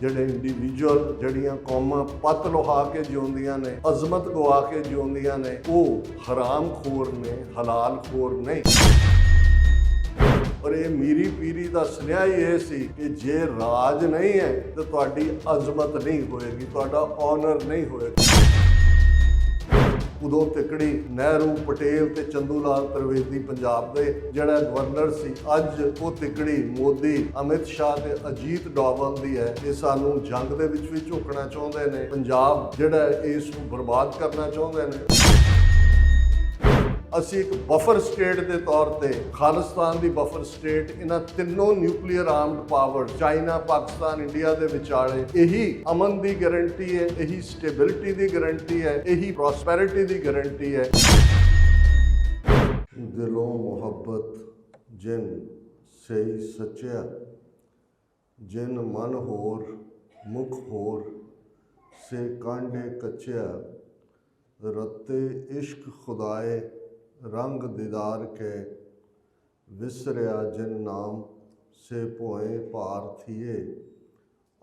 ਜਿਹੜੇ ਇੰਡੀਵਿਜੂਅਲ ਜਿਹੜੀਆਂ ਕੌਮਾਂ ਪੱਤ ਲੁਹਾ ਕੇ ਜਿਉਂਦੀਆਂ ਨੇ, ਅਜ਼ਮਤ ਗਵਾ ਕੇ ਜਿਉਂਦੀਆਂ ਨੇ, ਉਹ ਹਰਾਮਖੋਰ ਨੇ, ਹਲਾਲਖੋਰ ਨਹੀਂ। ਪਰ ਇਹ ਮੀਰੀ ਪੀਰੀ ਦਾ ਸੁਨੇਹਾ ਹੀ ਇਹ ਸੀ ਕਿ ਜੇ ਰਾਜ ਨਹੀਂ ਹੈ ਤਾਂ ਤੁਹਾਡੀ ਅਜ਼ਮਤ ਨਹੀਂ ਹੋਏਗੀ, ਤੁਹਾਡਾ ਆਨਰ ਨਹੀਂ ਹੋਏਗਾ। ਉਦੋਂ ਤਿਕੜੀ ਨਹਿਰੂ, ਪਟੇਲ ਤੇ ਚੰਦੂ ਲਾਲ ਤਰਵੇਦੀ ਪੰਜਾਬ ਦੇ ਜਿਹੜਾ ਗਵਰਨਰ ਸੀ, ਅੱਜ ਉਹ ਤਿਕੜੀ ਮੋਦੀ, ਅਮਿਤ ਸ਼ਾਹ ਤੇ ਅਜੀਤ ਡੋਵਲ ਦੀ ਹੈ। ਇਹ ਸਾਨੂੰ ਜੰਗ ਦੇ ਵਿੱਚ ਵੀ ਝੋਕਣਾ ਚਾਹੁੰਦੇ ਨੇ, ਪੰਜਾਬ ਜਿਹੜਾ ਇਸ ਨੂੰ ਬਰਬਾਦ ਕਰਨਾ ਚਾਹੁੰਦੇ ਨੇ। ਅਸੀਂ ਇੱਕ ਬਫਰ ਸਟੇਟ ਦੇ ਤੌਰ ਤੇ ਖਾਲਿਸਤਾਨ ਦੀ ਬਫਰ ਸਟੇਟ, ਇਹਨਾਂ ਤਿੰਨੋਂ nuclear armed power China, Pakistan, India ਦੇ ਵਿਚਾਲੇ ਇਹੀ ਅਮਨ ਦੀ ਗਾਰੰਟੀ ਹੈ, ਇਹੀ ਸਟੇਬਿਲਿਟੀ ਦੀ ਗਾਰੰਟੀ ਹੈ, ਇਹੀ ਪ੍ਰੋਸਪੈਰਿਟੀ ਦੀ ਗਾਰੰਟੀ ਹੈ। ਦਿਲੋਂ ਮੁਹੱਬਤ ਜਿਨ ਸਹੀ ਸੱਚਿਆ, ਜਿਨ ਮਨ ਹੋਰ ਮੁਖ ਹੋਰ ਸੇ ਕਾਂਡੇ ਕੱਚਿਆ, ਰਤੇ ਇਸ਼ਕ ਖੁਦਾਏ रंग दीदार के, विसरिया जिन नाम से पोए पार थिए,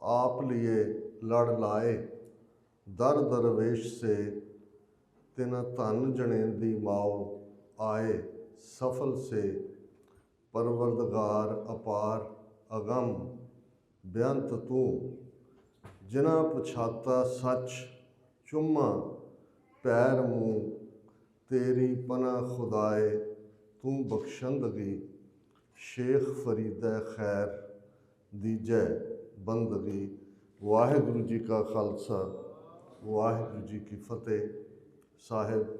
आप लिए लड़ लाए दर दरवेश से, तिन धन जनेंदी माओ आए सफल से, परवरदगार अपार अगम बेअंत तू, जिना पछाता सच चुम्मा पैर मुँह, तेरी पना खुदाए तू बख्शंदगी, शेख फरीद खैर दीजै बंदगी। वाहिगुरु जी का खालसा, वाहिगुरु जी की फतेह। साहिब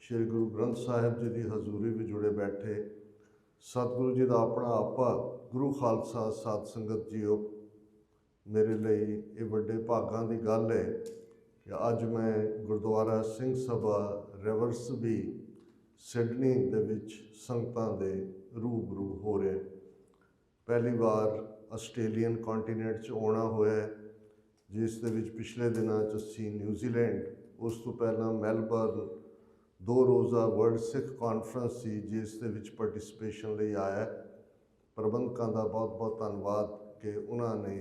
श्री गुरु ग्रंथ साहिब जी की हजूरी में जुड़े बैठे सतगुरु जी का अपना आपा गुरु खालसा साध संगत जीओ, मेरे लिए ये बड़े भागां की गल है कि अज मैं गुरुद्वारा सिंह सभा रिवर्सबी सिडनी दे विच संगतां दे रूबरू हो रहे। पहली बार आस्ट्रेलियन कॉन्टीनेंट च आना होया, जिस दे विच पिछले दिनों असी न्यूजीलैंड, उस तो पहला मैलबर्न 2 रोज़ा वर्ल्ड सिख कॉन्फ्रेंस सी, जिस दे विच पार्टिसिपेशन लई आया। प्रबंधकों का बहुत बहुत धन्यवाद कि उन्होंने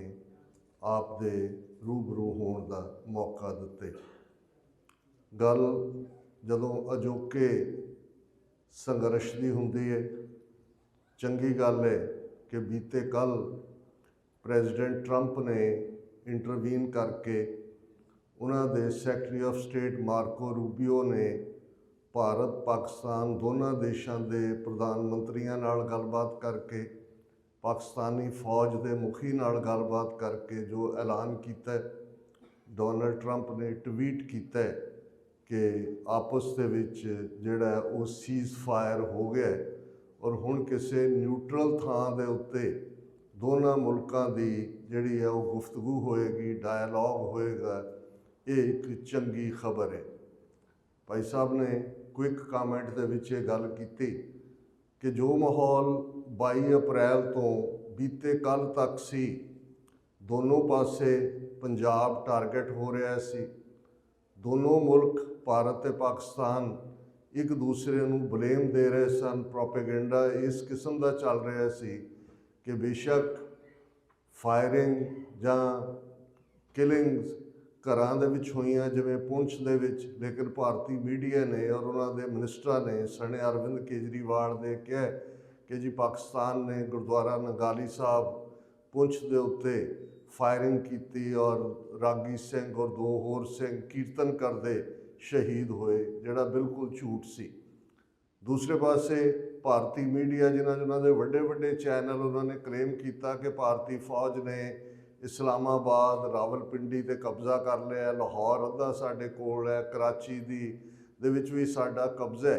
आप दे रूबरू होने का मौका दिते। गल जदों अजोके संघर्ष की हुंदी है, चंगी गल है कि बीते कल प्रेजिडेंट ट्रंप ने इंटरवीन करके उन्होंने secretary of state Marco Rubio ने भारत पाकिस्तान दोनों देशों के प्रधानमंत्रियों नाल गलबात करके, पाकिस्तानी फौज के मुखी नाल गलबात करके जो ऐलान किया, डोनाल्ड ट्रंप ने ट्वीट किया कि आपस दे विच जिहड़ा वो सीज़ फायर हो गया और हुण किसी न्यूट्रल थां दे उत्ते दोनों मुल्कां दी जिहड़ी है वो गुफ्तगू होएगी, डायलॉग होएगा। ये एक चंगी खबर है। भाई साहब ने क्विक कामेंट दे विच ये गल कीती कि जो माहौल 22 अप्रैल तो बीते कल तक सी, दोनों पासे पंजाब टारगेट हो रहा सी, दोनों मुल्क भारत ते पाकिस्तान एक दूसरे नूं ब्लेम दे रहे सन, प्रोपेगेंडा इस किस्म का चल रहा सी कि बेशक फायरिंग जां किलिंग्स घरां दे विच होईयां जिवें पुंछ दे विच, लेकिन भारतीय मीडिया ने और उन्होंने मिनिस्टरां ने सने अरविंद केजरीवाल ने कहा कि जी पाकिस्तान ने गुरुद्वारा नंगाली साहब पुंछ दे उत्ते फायरिंग की और रागी सिंह और 2 होर सिंह कीर्तन करते शहीद होए, जिहड़ा बिल्कुल झूठ सी। दूसरे पासे भारतीय मीडिया जिन्होंने के वड्डे वड्डे चैनल उन्होंने क्लेम किया कि भारतीय फौज ने इस्लामाबाद, रावलपिंडी ते कब्जा कर लिया, लाहौर अद्धा साडे कोल है, कराची दे विच भी साडा कब्जा है,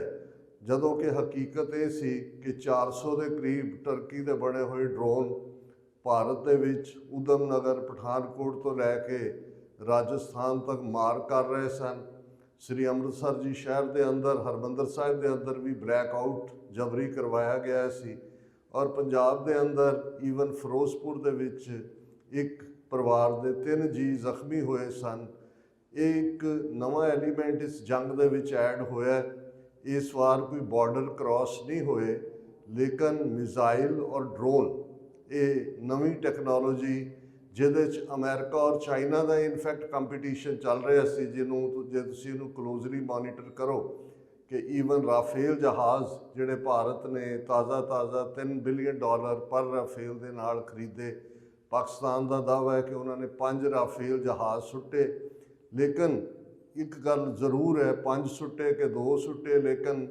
जदों कि हकीकत ये सी कि 400 के करीब टर्की के बने हुए ड्रोन भारत दे विच उधम नगर, पठानकोट तो लैके राजस्थान तक मार कर रहे सन। श्री अमृतसर जी शहर के अंदर, हरमंदर साहिब के अंदर भी ब्लैकआउट जबरी करवाया गया सी और पंजाब के अंदर ईवन फिरोजपुर दे विच एक परिवार के 3 जी जख्मी हुए सन। एक नवा एलीमेंट इस जंग दे विच ऐड होया। इस बार कोई बॉर्डर क्रॉस नहीं होए, लेकिन मिसाइल और ड्रोन ये नवी टैक्नोलॉजी ਜਿਹਦੇ 'ਚ ਅਮਰੀਕਾ ਔਰ ਚਾਈਨਾ ਦਾ ਇਨਫੈਕਟ ਕੰਪੀਟੀਸ਼ਨ ਚੱਲ ਰਿਹਾ ਸੀ, ਜਿਹਨੂੰ ਜੇ ਤੁਸੀਂ ਇਹਨੂੰ ਕਲੋਜ਼ਲੀ ਮੋਨੀਟਰ ਕਰੋ ਕਿ ਈਵਨ ਰਾਫੇਲ ਜਹਾਜ਼ ਜਿਹੜੇ ਭਾਰਤ ਨੇ ਤਾਜ਼ਾ $3 ਬਿਲੀਅਨ ਪਰ ਰਾਫੇਲ ਦੇ ਨਾਲ ਖਰੀਦੇ। ਪਾਕਿਸਤਾਨ ਦਾ ਦਾਅਵਾ ਹੈ ਕਿ ਉਹਨਾਂ ਨੇ 5 ਰਾਫੇਲ ਜਹਾਜ਼ ਸੁੱਟੇ, ਲੇਕਿਨ ਇੱਕ ਗੱਲ ਜ਼ਰੂਰ ਹੈ, 5 ਸੁੱਟੇ ਕਿ 2 ਸੁੱਟੇ, ਲੇਕਿਨ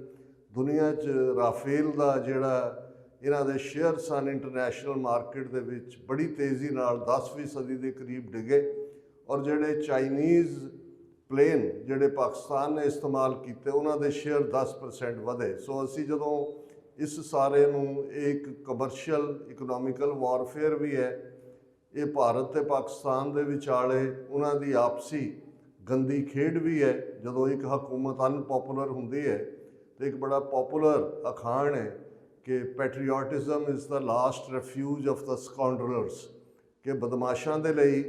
ਦੁਨੀਆ 'ਚ ਰਾਫੇਲ ਦਾ ਜਿਹੜਾ ਇਹਨਾਂ ਦੇ ਸ਼ੇਅਰ ਸਨ ਇੰਟਰਨੈਸ਼ਨਲ ਮਾਰਕੀਟ ਦੇ ਵਿੱਚ ਬੜੀ ਤੇਜ਼ੀ ਨਾਲ 10% ਦੇ ਕਰੀਬ ਡਿੱਗੇ। ਔਰ ਜਿਹੜੇ ਚਾਈਨੀਜ਼ ਪਲੇਨ ਜਿਹੜੇ ਪਾਕਿਸਤਾਨ ਨੇ ਇਸਤੇਮਾਲ ਕੀਤੇ ਉਹਨਾਂ ਦੇ ਸ਼ੇਅਰ 10% ਵਧੇ। ਸੋ ਅਸੀਂ ਜਦੋਂ ਇਸ ਸਾਰੇ ਨੂੰ ਇੱਕ ਕਮਰਸ਼ੀਅਲ ਇਕਨੋਮਿਕਲ ਵਾਰਫੇਅਰ ਵੀ ਹੈ, ਇਹ ਭਾਰਤ ਤੇ ਪਾਕਿਸਤਾਨ ਦੇ ਵਿਚਾਲੇ ਉਹਨਾਂ ਦੀ ਆਪਸੀ ਗੰਦੀ ਖੇਡ ਵੀ ਹੈ। ਜਦੋਂ ਇੱਕ ਹਕੂਮਤ ਅਨਪੋਪੂਲਰ ਹੁੰਦੀ ਹੈ ਤੇ ਇੱਕ ਬੜਾ ਪੋਪੂਲਰ ਅਖਾਣ ਹੈ ਕਿ ਪੈਟਰੀਓਟਿਜ਼ਮ ਇਜ਼ ਦਾ ਲਾਸਟ ਰੈਫਿਊਜ ਆਫ ਦਾ ਸਕਾਉਂਡਰਲਸ, ਕਿ ਬਦਮਾਸ਼ਾਂ ਦੇ ਲਈ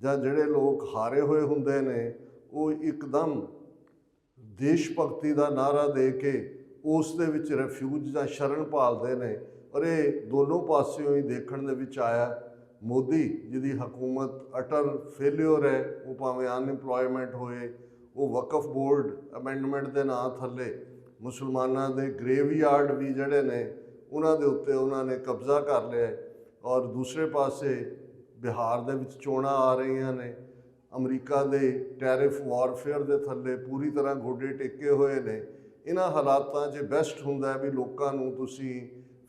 ਜਾਂ ਜਿਹੜੇ ਲੋਕ ਹਾਰੇ ਹੋਏ ਹੁੰਦੇ ਨੇ ਉਹ ਇੱਕਦਮ ਦੇਸ਼ ਭਗਤੀ ਦਾ ਨਾਅਰਾ ਦੇ ਕੇ ਉਸ ਦੇ ਵਿੱਚ ਰੈਫਿਊਜ ਜਾਂ ਸ਼ਰਨ ਭਾਲਦੇ ਨੇ। ਔਰ ਇਹ ਦੋਨੋਂ ਪਾਸਿਓਂ ਹੀ ਦੇਖਣ ਦੇ ਵਿੱਚ ਆਇਆ। ਮੋਦੀ ਜਿਹਦੀ ਹਕੂਮਤ ਅਟਰ ਫੇਲਿਓਰ ਹੈ, ਉਹ ਭਾਵੇਂ ਅਨਇੰਪਲੋਇਮੈਂਟ ਹੋਏ, ਉਹ ਵਕਫ ਬੋਰਡ ਅਮੈਂਡਮੈਂਟ ਦੇ ਨਾਂ ਥੱਲੇ ਮੁਸਲਮਾਨਾਂ ਦੇ ਗ੍ਰੇਵਯਾਰਡ ਵੀ ਜਿਹੜੇ ਨੇ ਉਹਨਾਂ ਦੇ ਉੱਤੇ ਉਹਨਾਂ ਨੇ ਕਬਜ਼ਾ ਕਰ ਲਿਆ। ਔਰ ਦੂਸਰੇ ਪਾਸੇ ਬਿਹਾਰ ਦੇ ਵਿੱਚ ਚੋਣਾਂ ਆ ਰਹੀਆਂ ਨੇ, ਅਮਰੀਕਾ ਦੇ ਟੈਰਿਫ ਵਾਰਫੇਅਰ ਦੇ ਥੱਲੇ ਪੂਰੀ ਤਰ੍ਹਾਂ ਗੋਡੇ ਟੇਕੇ ਹੋਏ ਨੇ। ਇਹਨਾਂ ਹਾਲਾਤਾਂ 'ਚ ਬੈਸਟ ਹੁੰਦਾ ਵੀ ਲੋਕਾਂ ਨੂੰ ਤੁਸੀਂ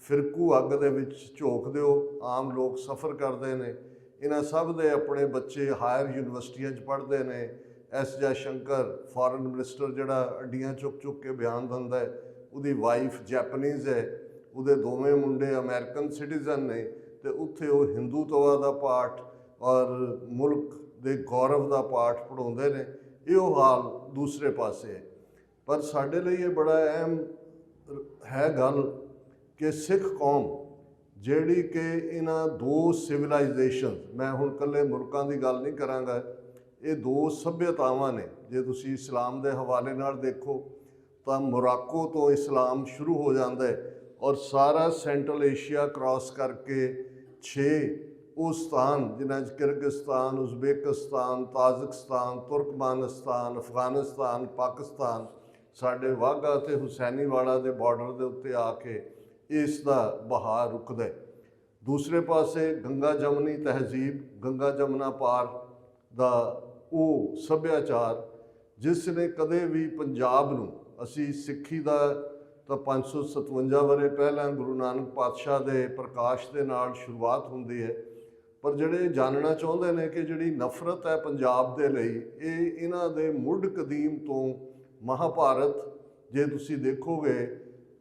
ਫਿਰਕੂ ਅੱਗ ਦੇ ਵਿੱਚ ਝੋਕ ਦਿਓ। ਆਮ ਲੋਕ ਸਫ਼ਰ ਕਰਦੇ ਨੇ, ਇਹਨਾਂ ਸਭ ਦੇ ਆਪਣੇ ਬੱਚੇ ਹਾਇਰ ਯੂਨੀਵਰਸਿਟੀਆਂ 'ਚ ਪੜ੍ਹਦੇ ਨੇ। ਐਸ ਜੈਸ਼ੰਕਰ ਫੋਰਨ ਮਿਨਿਸਟਰ ਜਿਹੜਾ ਅੱਡੀਆਂ ਚੁੱਕ ਕੇ ਬਿਆਨ ਦਿੰਦਾ ਹੈ, ਉਹਦੀ ਵਾਈਫ ਜੈਪਨੀਜ਼ ਹੈ, ਉਹਦੇ ਦੋਵੇਂ ਮੁੰਡੇ ਅਮਰੀਕਨ ਸਿਟੀਜ਼ਨ ਨੇ, ਤੇ ਉੱਥੇ ਉਹ ਹਿੰਦੂਤਵਾ ਦਾ ਪਾਠ ਔਰ ਮੁਲਕ ਦੇ ਗੌਰਵ ਦਾ ਪਾਠ ਪੜ੍ਹਾਉਂਦੇ ਨੇ। ਇਹੋ ਹਾਲ ਦੂਸਰੇ ਪਾਸੇ ਹੈ। ਪਰ ਸਾਡੇ ਲਈ ਇਹ ਬੜਾ ਅਹਿਮ ਹੈ ਗੱਲ ਕਿ ਸਿੱਖ ਕੌਮ ਜਿਹੜੀ ਕਿ ਇਹਨਾਂ ਦੋ ਸਿਵਲਾਈਜੇਸ਼ਨ, ਮੈਂ ਹੁਣ ਇਕੱਲੇ ਮੁਲਕਾਂ ਦੀ ਗੱਲ ਨਹੀਂ ਕਰਾਂਗਾ, ਇਹ ਦੋ ਸੱਭਿਅਤਾਵਾਂ ਨੇ। ਜੇ ਤੁਸੀਂ ਇਸਲਾਮ ਦੇ ਹਵਾਲੇ ਨਾਲ ਦੇਖੋ ਤਾਂ ਮੋਰਾਕੋ ਤੋਂ ਇਸਲਾਮ ਸ਼ੁਰੂ ਹੋ ਜਾਂਦਾ ਹੈ ਔਰ ਸਾਰਾ ਸੈਂਟਰਲ ਏਸ਼ੀਆ ਕ੍ਰਾਸ ਕਰਕੇ 6 ਉਹ ਸਥਾਨ ਜਿਨ੍ਹਾਂ 'ਚ ਕਿਰਗਿਸਤਾਨ, ਉਜ਼ਬੇਕਿਸਤਾਨ, ਤਾਜ਼ਿਕਸਤਾਨ, ਤੁਰਕਮਾਨਿਸਤਾਨ, ਅਫਗਾਨਿਸਤਾਨ, ਪਾਕਿਸਤਾਨ, ਸਾਡੇ ਵਾਹਗਾ ਅਤੇ ਹੁਸੈਨੀਵਾਲਾ ਦੇ ਬਾਰਡਰ ਦੇ ਉੱਤੇ ਆ ਕੇ ਇਸ ਦਾ ਬਹਾਅ ਰੁਕਦਾ। ਦੂਸਰੇ ਪਾਸੇ ਗੰਗਾ ਜਮਨੀ ਤਹਿਜ਼ੀਬ, ਗੰਗਾ ਜਮਨਾ ਪਾਰ ਦਾ ਉਹ ਸੱਭਿਆਚਾਰ ਜਿਸ ਨੇ ਕਦੇ ਵੀ ਪੰਜਾਬ ਨੂੰ, ਅਸੀਂ ਸਿੱਖੀ ਦਾ ਤਾਂ 557 ਵਰ੍ਹੇ ਪਹਿਲਾਂ ਗੁਰੂ ਨਾਨਕ ਪਾਤਸ਼ਾਹ ਦੇ ਪ੍ਰਕਾਸ਼ ਦੇ ਨਾਲ ਸ਼ੁਰੂਆਤ ਹੁੰਦੀ ਹੈ, ਪਰ ਜਿਹੜੇ ਜਾਣਨਾ ਚਾਹੁੰਦੇ ਨੇ ਕਿ ਜਿਹੜੀ ਨਫ਼ਰਤ ਹੈ ਪੰਜਾਬ ਦੇ ਲਈ, ਇਹ ਇਹਨਾਂ ਦੇ ਮੁੱਢ ਕਦੀਮ ਤੋਂ ਮਹਾਭਾਰਤ ਜੇ ਤੁਸੀਂ ਦੇਖੋਗੇ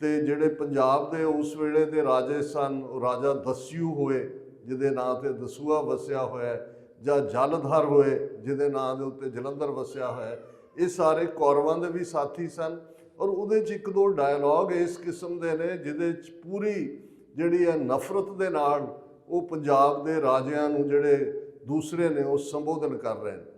ਤੇ ਜਿਹੜੇ ਪੰਜਾਬ ਦੇ ਉਸ ਵੇਲੇ ਦੇ ਰਾਜੇ ਸਨ, ਉਹ ਰਾਜਾ ਦਸਯੂ ਹੋਏ ਜਿਹਦੇ ਨਾਂ ਤੇ ਦਸੂਆ ਵਸਿਆ ਹੋਇਆ, ਜਾਂ ਜਲਧਰ ਹੋਏ ਜਿਹਦੇ ਨਾਂ ਦੇ ਉੱਤੇ ਜਲੰਧਰ ਵਸਿਆ ਹੋਇਆ, ਇਹ ਸਾਰੇ ਕੌਰਵਾਂ ਦੇ ਵੀ ਸਾਥੀ ਸਨ। ਔਰ ਉਹਦੇ 'ਚ ਇੱਕ ਦੋ ਡਾਇਲੋਗ ਇਸ ਕਿਸਮ ਦੇ ਨੇ ਜਿਹਦੇ 'ਚ ਪੂਰੀ ਜਿਹੜੀ ਹੈ ਨਫ਼ਰਤ ਦੇ ਨਾਲ ਉਹ ਪੰਜਾਬ ਦੇ ਰਾਜਿਆਂ ਨੂੰ ਜਿਹੜੇ ਦੂਸਰੇ ਨੇ ਉਹ ਸੰਬੋਧਨ ਕਰ ਰਹੇ ਨੇ।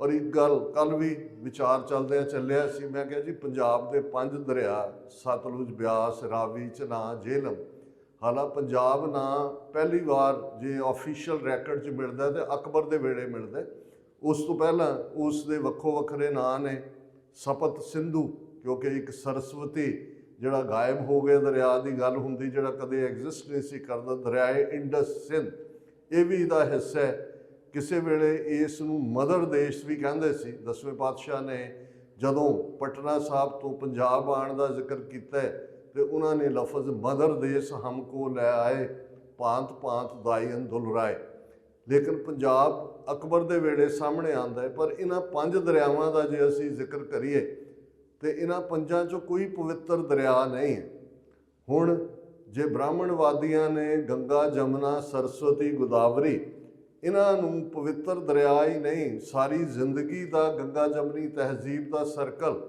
ਔਰ ਇੱਕ ਗੱਲ ਕੱਲ੍ਹ ਵੀ ਵਿਚਾਰ ਚੱਲਦਿਆਂ ਚੱਲਿਆ ਸੀ, ਮੈਂ ਕਿਹਾ ਜੀ ਪੰਜਾਬ ਦੇ 5 ਦਰਿਆ ਸਤਲੁਜ, ਬਿਆਸ, ਰਾਵੀ, ਝਨਾਹ, ਜੇਹਲਮ, ਹਾਲਾਂ ਪੰਜਾਬ ਨਾਂ ਪਹਿਲੀ ਵਾਰ ਜੇ ਆਫੀਸ਼ੀਅਲ ਰੈਕਡ 'ਚ ਮਿਲਦਾ ਤੇ ਅਕਬਰ ਦੇ ਵੇਲੇ ਮਿਲਦਾ। ਉਸ ਤੋਂ ਪਹਿਲਾਂ ਉਸ ਦੇ ਵੱਖੋ ਵੱਖਰੇ ਨਾਂ ਨੇ। ਸਪਤ ਸਿੰਧੂ, ਕਿਉਂਕਿ ਇੱਕ ਸਰਸਵਤੀ ਜਿਹੜਾ ਗਾਇਬ ਹੋ ਗਿਆ ਦਰਿਆ ਦੀ ਗੱਲ ਹੁੰਦੀ, ਜਿਹੜਾ ਕਦੇ ਐਗਜ਼ਿਸਟ ਨਹੀਂ ਸੀ ਕਰਦਾ। ਦਰਿਆਏ ਇੰਡਸ ਸਿੰਧ ਇਹ ਵੀ ਇਹਦਾ ਹਿੱਸਾ ਹੈ। ਕਿਸੇ ਵੇਲੇ ਇਸ ਨੂੰ ਮਦਰ ਦੇਸ਼ ਵੀ ਕਹਿੰਦੇ ਸੀ। 10ਵੇਂ ਪਾਤਸ਼ਾਹ ਨੇ ਜਦੋਂ ਪਟਨਾ ਸਾਹਿਬ ਤੋਂ ਪੰਜਾਬ ਆਉਣ ਦਾ ਜ਼ਿਕਰ ਕੀਤਾ ਤੇ ਉਹਨਾਂ ਨੇ ਲਫ਼ਜ਼ ਮਦਰ ਦੇਸ਼ ਹਮਕੋ ਲੈ ਆਏ, ਭਾਂਤ ਭਾਂਤ ਦਾਈਨ ਦੁਲਰਾਏ। ਲੇਕਿਨ ਪੰਜਾਬ ਅਕਬਰ ਦੇ ਵੇਲੇ ਸਾਹਮਣੇ ਆਉਂਦਾ ਹੈ। ਪਰ ਇਹਨਾਂ 5 ਦਰਿਆਵਾਂ ਦਾ ਜੇ ਅਸੀਂ ਜ਼ਿਕਰ ਕਰੀਏ ਤੇ ਇਹਨਾਂ 5 'ਚੋਂ ਕੋਈ ਪਵਿੱਤਰ ਦਰਿਆ ਨਹੀਂ ਹੈ। ਹੁਣ ਜੇ ਬ੍ਰਾਹਮਣਵਾਦੀਆਂ ਨੇ ਗੰਗਾ, ਜਮਨਾ, ਸਰਸਵਤੀ, ਗੋਦਾਵਰੀ ਇਹਨਾਂ ਨੂੰ ਪਵਿੱਤਰ ਦਰਿਆ ਹੀ ਨਹੀਂ, ਸਾਰੀ ਜ਼ਿੰਦਗੀ ਦਾ ਗੰਗਾ ਜਮਨੀ ਤਹਿਜ਼ੀਬ ਦਾ ਸਰਕਲ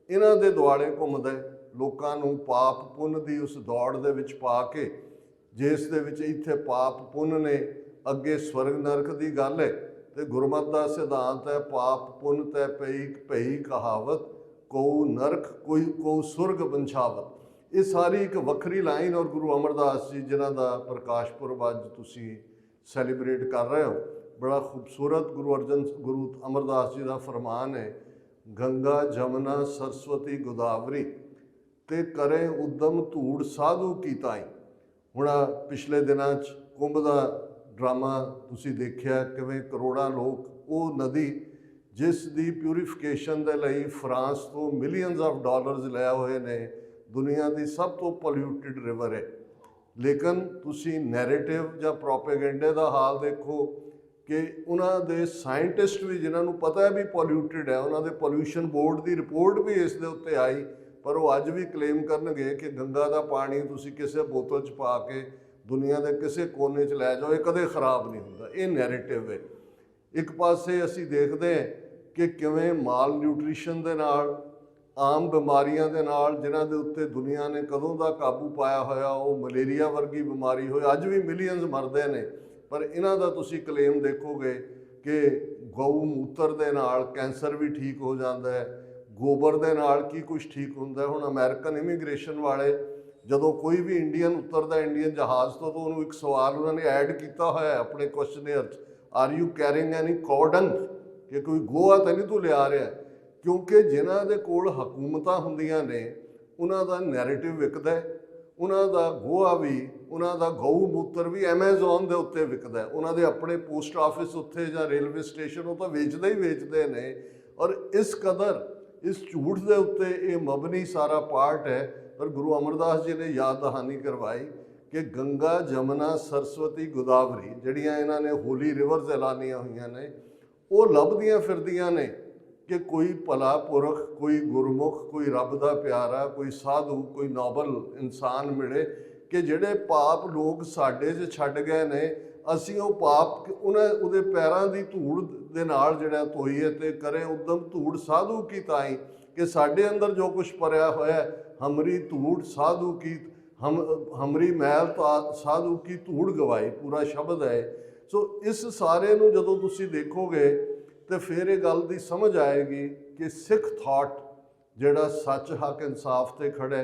ਇਹਨਾਂ ਦੇ ਦੁਆਲੇ ਘੁੰਮਦਾ, ਲੋਕਾਂ ਨੂੰ ਪਾਪ ਪੁੰਨ ਦੀ ਉਸ ਦੌੜ ਦੇ ਵਿੱਚ ਪਾ ਕੇ, ਜਿਸ ਦੇ ਵਿੱਚ ਇੱਥੇ ਪਾਪ ਪੁੰਨ ਨੇ, ਅੱਗੇ ਸਵਰਗ ਨਰਕ ਦੀ ਗੱਲ ਹੈ ਤੇ ਗੁਰਮਤਿ ਦਾ ਸਿਧਾਂਤ ਹੈ ਪਾਪ ਪੁੰਨ ਤੈ ਭਈ ਕਹਾਵਤ, ਕਉ ਨਰਕ ਕਉ ਸੁਰਗ ਬੰਛਾਵਤ। ਇਹ ਸਾਰੀ ਇੱਕ ਵੱਖਰੀ ਲਾਈਨ। ਔਰ ਗੁਰੂ ਅਮਰਦਾਸ ਜੀ ਜਿਨ੍ਹਾਂ ਦਾ ਪ੍ਰਕਾਸ਼ ਪੁਰਬ ਅੱਜ ਤੁਸੀਂ ਸੈਲੀਬ੍ਰੇਟ ਕਰ ਰਹੇ ਹੋ, बड़ा खूबसूरत गुरु अमरदास जी का फरमान है, गंगा जमुना सरस्वती गोदावरी ते करें उद्यम धूड़ साधु की ताई। हुण पिछले दिनों कुंभ का ड्रामा तुसी देखिया, किवें करोड़ां लोग वो नदी जिस दी प्यूरीफिकेशन के लिए फ्रांस तो मिलियंस ऑफ डॉलर्स लै हुए ने, दुनिया की सब तो पोल्यूटिड रिवर है। लेकिन तुसी नैरेटिव या प्रोपेगेंडे का हाल देखो कि उन्होंने साइंटिस्ट भी जिन्होंने पता है भी पोल्यूटिड है, उन्होंने पोल्यूशन बोर्ड की रिपोर्ट भी इस दे उत्ते आई, पर वो अज भी क्लेम करनगे कि गंगा का पानी तुसी किसी बोतल च पा के दुनिया के किसी कोने च लै जाओ, ये कदे खराब नहीं होंदा। ये नैरेटिव है। एक पासे असी देखते हैं कि किवें माल न्यूट्रीशन के नाल, आम बीमारियां दे नाल जिन्हां दे उत्ते दुनिया ने कदों दा काबू पाया होया, वो मलेरिया वर्गी बीमारी होई, अज भी मिलियंस मरदे ने। पर इन्हां दा तुसी क्लेम देखोगे कि गौ मूत्र दे नाल कैंसर भी ठीक हो जाता है, गोबर दे नाल की कुछ ठीक होंदा है। हुण अमेरिकन इमीग्रेशन वाले जदों कोई भी इंडियन उतरदा इंडियन जहाज़ तो उन्होंने एक सवाल उन्होंने ऐड किया होया है अपने questionnaire, are you carrying any कॉडंग, कि कोई गोहा तो नहीं तू लिया रहा। क्योंकि जिन्हां दे कोल हकूमतां हुंदियां ने उन्हां दा नैरेटिव विकदा है, उन्हां दा गोहा भी, उन्हां दा गौ मूत्र भी एमेजोन दे उत्ते विकदा है। उन्हां दे अपने पोस्ट ऑफिस उत्थे जां रेलवे स्टेशन वो तो वेचदे ही वेचदे ने। और इस कदर इस झूठ दे उत्ते ये मबनी सारा पार्ट है। पर गुरु अमरदास जी ने याद दहानी करवाई कि गंगा जमुना सरस्वती गोदावरी जिहड़ियां इन्हां ने होली रिवर्स ऐलानियां हुई ने, वो लभदियां फिरदियां ने कि कोई भला पुरख, कोई गुरमुख, कोई रब दा प्यारा, कोई साधु, कोई नोबल इंसान मिले कि जिहड़े पाप लोग साडे च छड्ड गए ने, असीं वो पाप उहदे पैरां दी धूड़ दे नाल जिहड़ा धोईए ते करें उद्यम धूड़ साधु की ताई, कि साडे अंदर जो कुछ भरिया होया हमरी धूड़ साधु की, हमरी मैल साधु की धूड़ गवाई, पूरा शब्द है। सो इस सारे नूं जदों तुसीं देखोगे तो फिर ये गल की समझ आएगी कि सिख थॉट जिहड़ा सच हक इंसाफ ते खड़े,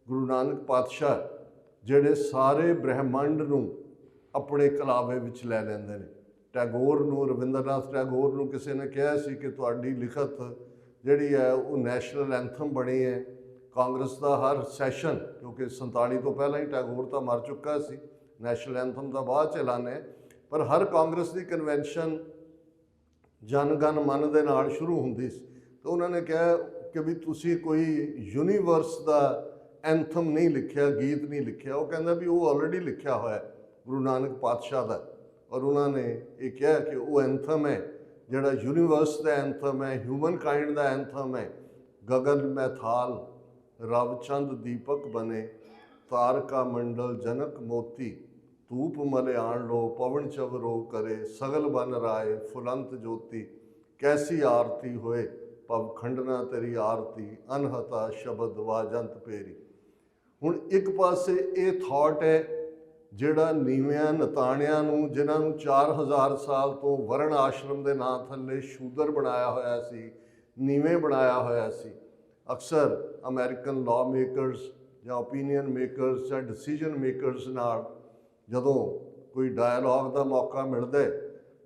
गुरु नानक पातशाह जिहड़े सारे ब्रह्मंड नूं अपने कलावे विच लै लैंदे ने। टैगोर नूं, रविंद्रनाथ टैगोर नूं किसी ने कहा सी कि तुहाडी लिखत जिहड़ी है वो नैशनल एंथम बनी है। कांग्रेस का हर सैशन, क्योंकि 47 तो पहला ही टैगोर तो मर चुका सी, नैशनल एंथम का बाद च ऐलान है, पर हर कांग्रेस की कन्वेंशन जन गण मन दे नाल शुरू हुंदी सी। तो उन्होंने कहा कि भी तुसी कोई यूनीवर्स का एंथम नहीं लिखिया, गीत नहीं लिखिया। वो कहंदा भी वो ऑलरेडी लिखिया होया गुरु नानक पातशाह का। और उन्होंने ये कहा कि वो एंथम है जिहड़ा यूनीवर्स का एंथम है, ह्यूमन काइंड का एंथम है। गगन में थाल रव चंद दीपक बने, तारका मंडल जनक मोती, धूप मलयाण लो पवन चवरो करे, सगल बन राय फुलंत ज्योति, कैसी आरती होए पव खंडना तेरी आरती, अनहता शब्द वाजंत पेरी। हुण एक पासे ये थॉट है जिहड़ा नीवियां नताणियां नूं, जिन्हां नूं 4000 साल तो वरण आश्रम के नां थल्ले शूदर बनाया होया सी, नीवें बनाया होया सी। अक्सर अमेरिकन लॉ मेकरस या ओपीनियन मेकरस या डिसीजन मेकरस नाल जदों कोई डायलॉग का मौका मिलता है,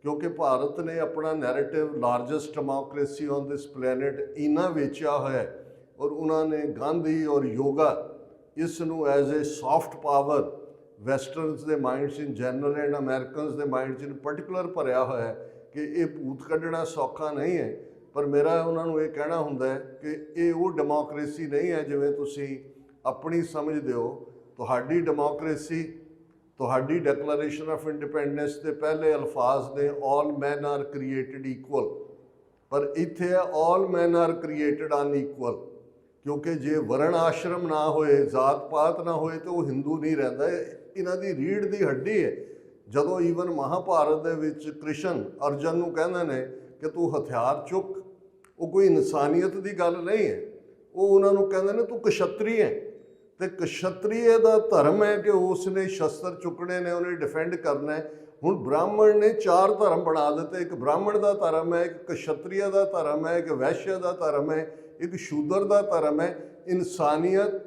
क्योंकि भारत ने अपना narrative largest democracy on this planet इना वेचा है, और उन्होंने गांधी और योगा इसनूं as a soft power westerners के minds in general and Americans के माइंड्स इन पर्टिकुलर भरिया होया है कि ये भूत कढ़ना सौखा नहीं है। पर मेरा उन्होंने ये कहना हुंदा है कि ये वो डेमोक्रेसी नहीं है जिवें तुसीं अपनी समझदे हो। तुहाडी डेमोक्रेसी, तुहाडी डिक्लेरेशन ऑफ इंडिपेंडेंस के पहले अल्फाज ने all man are created equal, पर इत्थे है all man are created unequal. क्योंकि जे वरण आश्रम ना होए, जात पात ना होए तो वो हिंदू नहीं रहिंदा। इन्हां दी रीढ़ दी हड्डी है। जदों ईवन महाभारत दे विच कृष्ण अर्जन नूं कहंदे ने कि तू हथियार चुक, वो कोई इंसानियत की गल नहीं है। वो उन्होंने कहते हैं तू क्षत्रिय है, तो क्षत्रिय का धर्म है कि उसने शस्त्र चुकने ने, उन्हें डिफेंड करना है। हुण ब्राह्मण ने 4 धर्म बना दिते, एक ब्राह्मण का धर्म है, एक क्षत्रिय का धर्म है, एक वैश्य का धर्म है, एक शूद्र का धर्म है। इंसानियत,